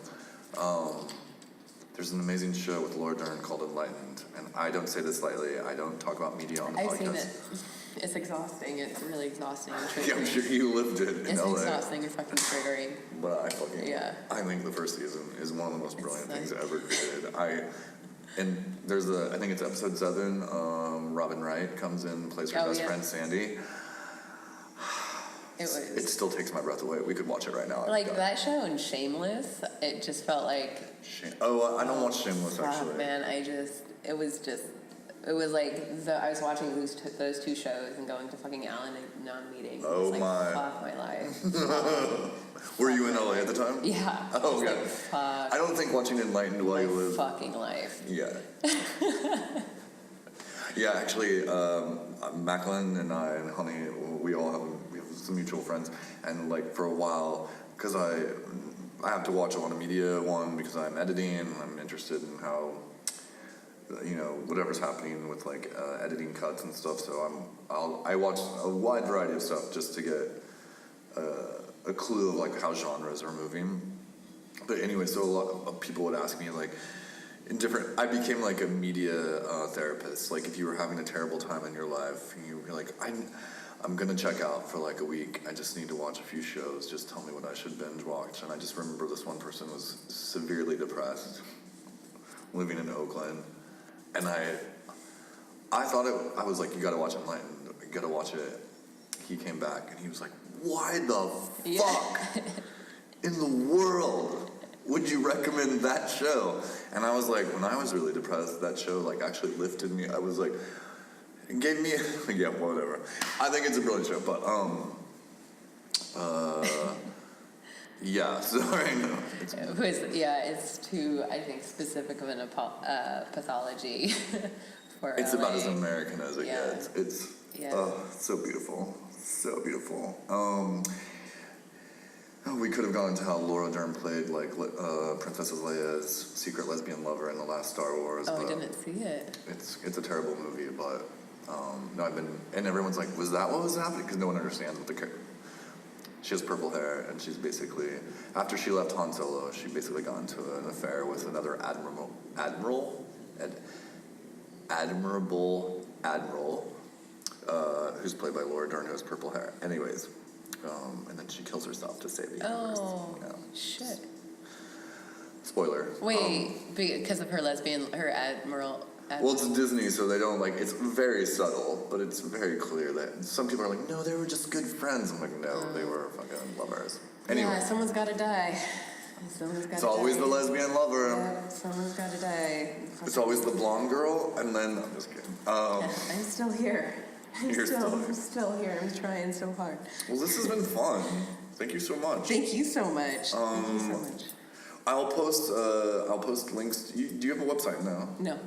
There's an amazing show with Laura Dern called Enlightened, and I don't say this lightly. I don't talk about media on the I've podcast. seen it. It's exhausting. It's really exhausting. And Yeah, I'm triggering. sure you lived it in It's LA. exhausting and fucking triggering. But I fucking, Yeah. I think the first season is one of the most brilliant like- things ever created. And there's I think it's episode 7, Robin Wright comes in, plays her Oh, best yeah. friend Sandy. It It was still takes my breath away. We could watch it right now. like that show and Shameless. It just felt like, Oh, I don't watch Shameless actually. fuck, man. It was like I was watching those two shows and going to fucking Al-Anon meetings. Oh, It was like, my. fuck my life. Were you in LA at the time? Yeah. Oh, I was okay. like, fuck I don't think watching Enlightened while my you live. fucking life. Yeah. Yeah, actually, Macklin and I and Honey, we have some mutual friends, and like for a while, because I have to watch a lot of media. One, because I'm editing, and I'm interested in how, you know, whatever's happening with like editing cuts and stuff. So I watch a wide variety of stuff just to get a clue of like how genres are moving. But anyway, so a lot of people would ask me like, I became like a media therapist. Like if you were having a terrible time in your life, you're like, I'm gonna check out for like a week. I just need to watch a few shows. Just tell me what I should binge watch. And I just remember this one person was severely depressed, living in Oakland, and I thought I was like, you gotta watch Enlightened. You gotta watch it. He came back and he was like, why the fuck in the world would you recommend that show? And I was like, when I was really depressed, that show like actually lifted me. I was like, it gave me, yeah, whatever. I think it's a brilliant show, but yeah. Sorry, no. It was, it's too, I think, specific of an pathology for It's LA. about as American as it Yeah. gets. It's so beautiful, so beautiful. We could have gone into how Laura Dern played like Princess Leia's secret lesbian lover in the last Star Wars. Oh, but I didn't see it. It's a terrible movie, but no, and everyone's like, was that what was happening? Because no one understands what the character. She has purple hair, and she's basically, after she left Han Solo, she basically got into an affair with another admirable, who's played by Laura Dern, who has purple hair. Anyways, and then she kills herself to save the universe. Oh, Yeah. shit. Spoiler. Wait, because of her admiral. Well, it's Disney, so they don't like. It's very subtle, but it's very clear that some people are like, "No, they were just good friends." I'm like, "No, they were fucking lovers." Anyway, Yeah, someone's got to die. Someone's got to it's die. always the lesbian lover. Yeah, someone's got to die. It's always the blonde girl, and then I'm just kidding. I'm still here. You're still here. I'm still here. I'm trying so hard. Well, this has been fun. Thank you so much. Thank you so much. Thank you so much. I'll post links. Do you have a website now? No.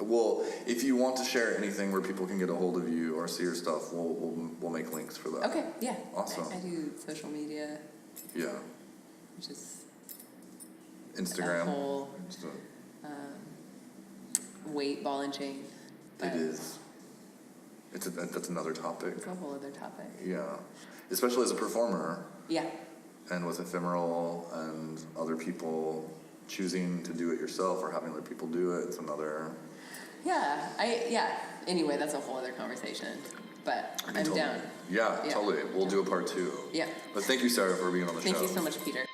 Well, if you want to share anything where people can get a hold of you or see your stuff, we'll make links for that. Okay, yeah. Awesome. I do social media, Yeah. which is Instagram. a whole Just weight ball and chain. It is. That's another topic. It's a whole other topic. Yeah. Especially as a performer Yeah. and with Ephemeral and other people choosing to do it yourself or having other people do it. It's another. Anyway, that's a whole other conversation. But I'm Totally. down. Yeah, Yeah. totally. We'll do a part 2. Yeah. But thank you, Sarah, for being on the show. Thank you so much, Peter.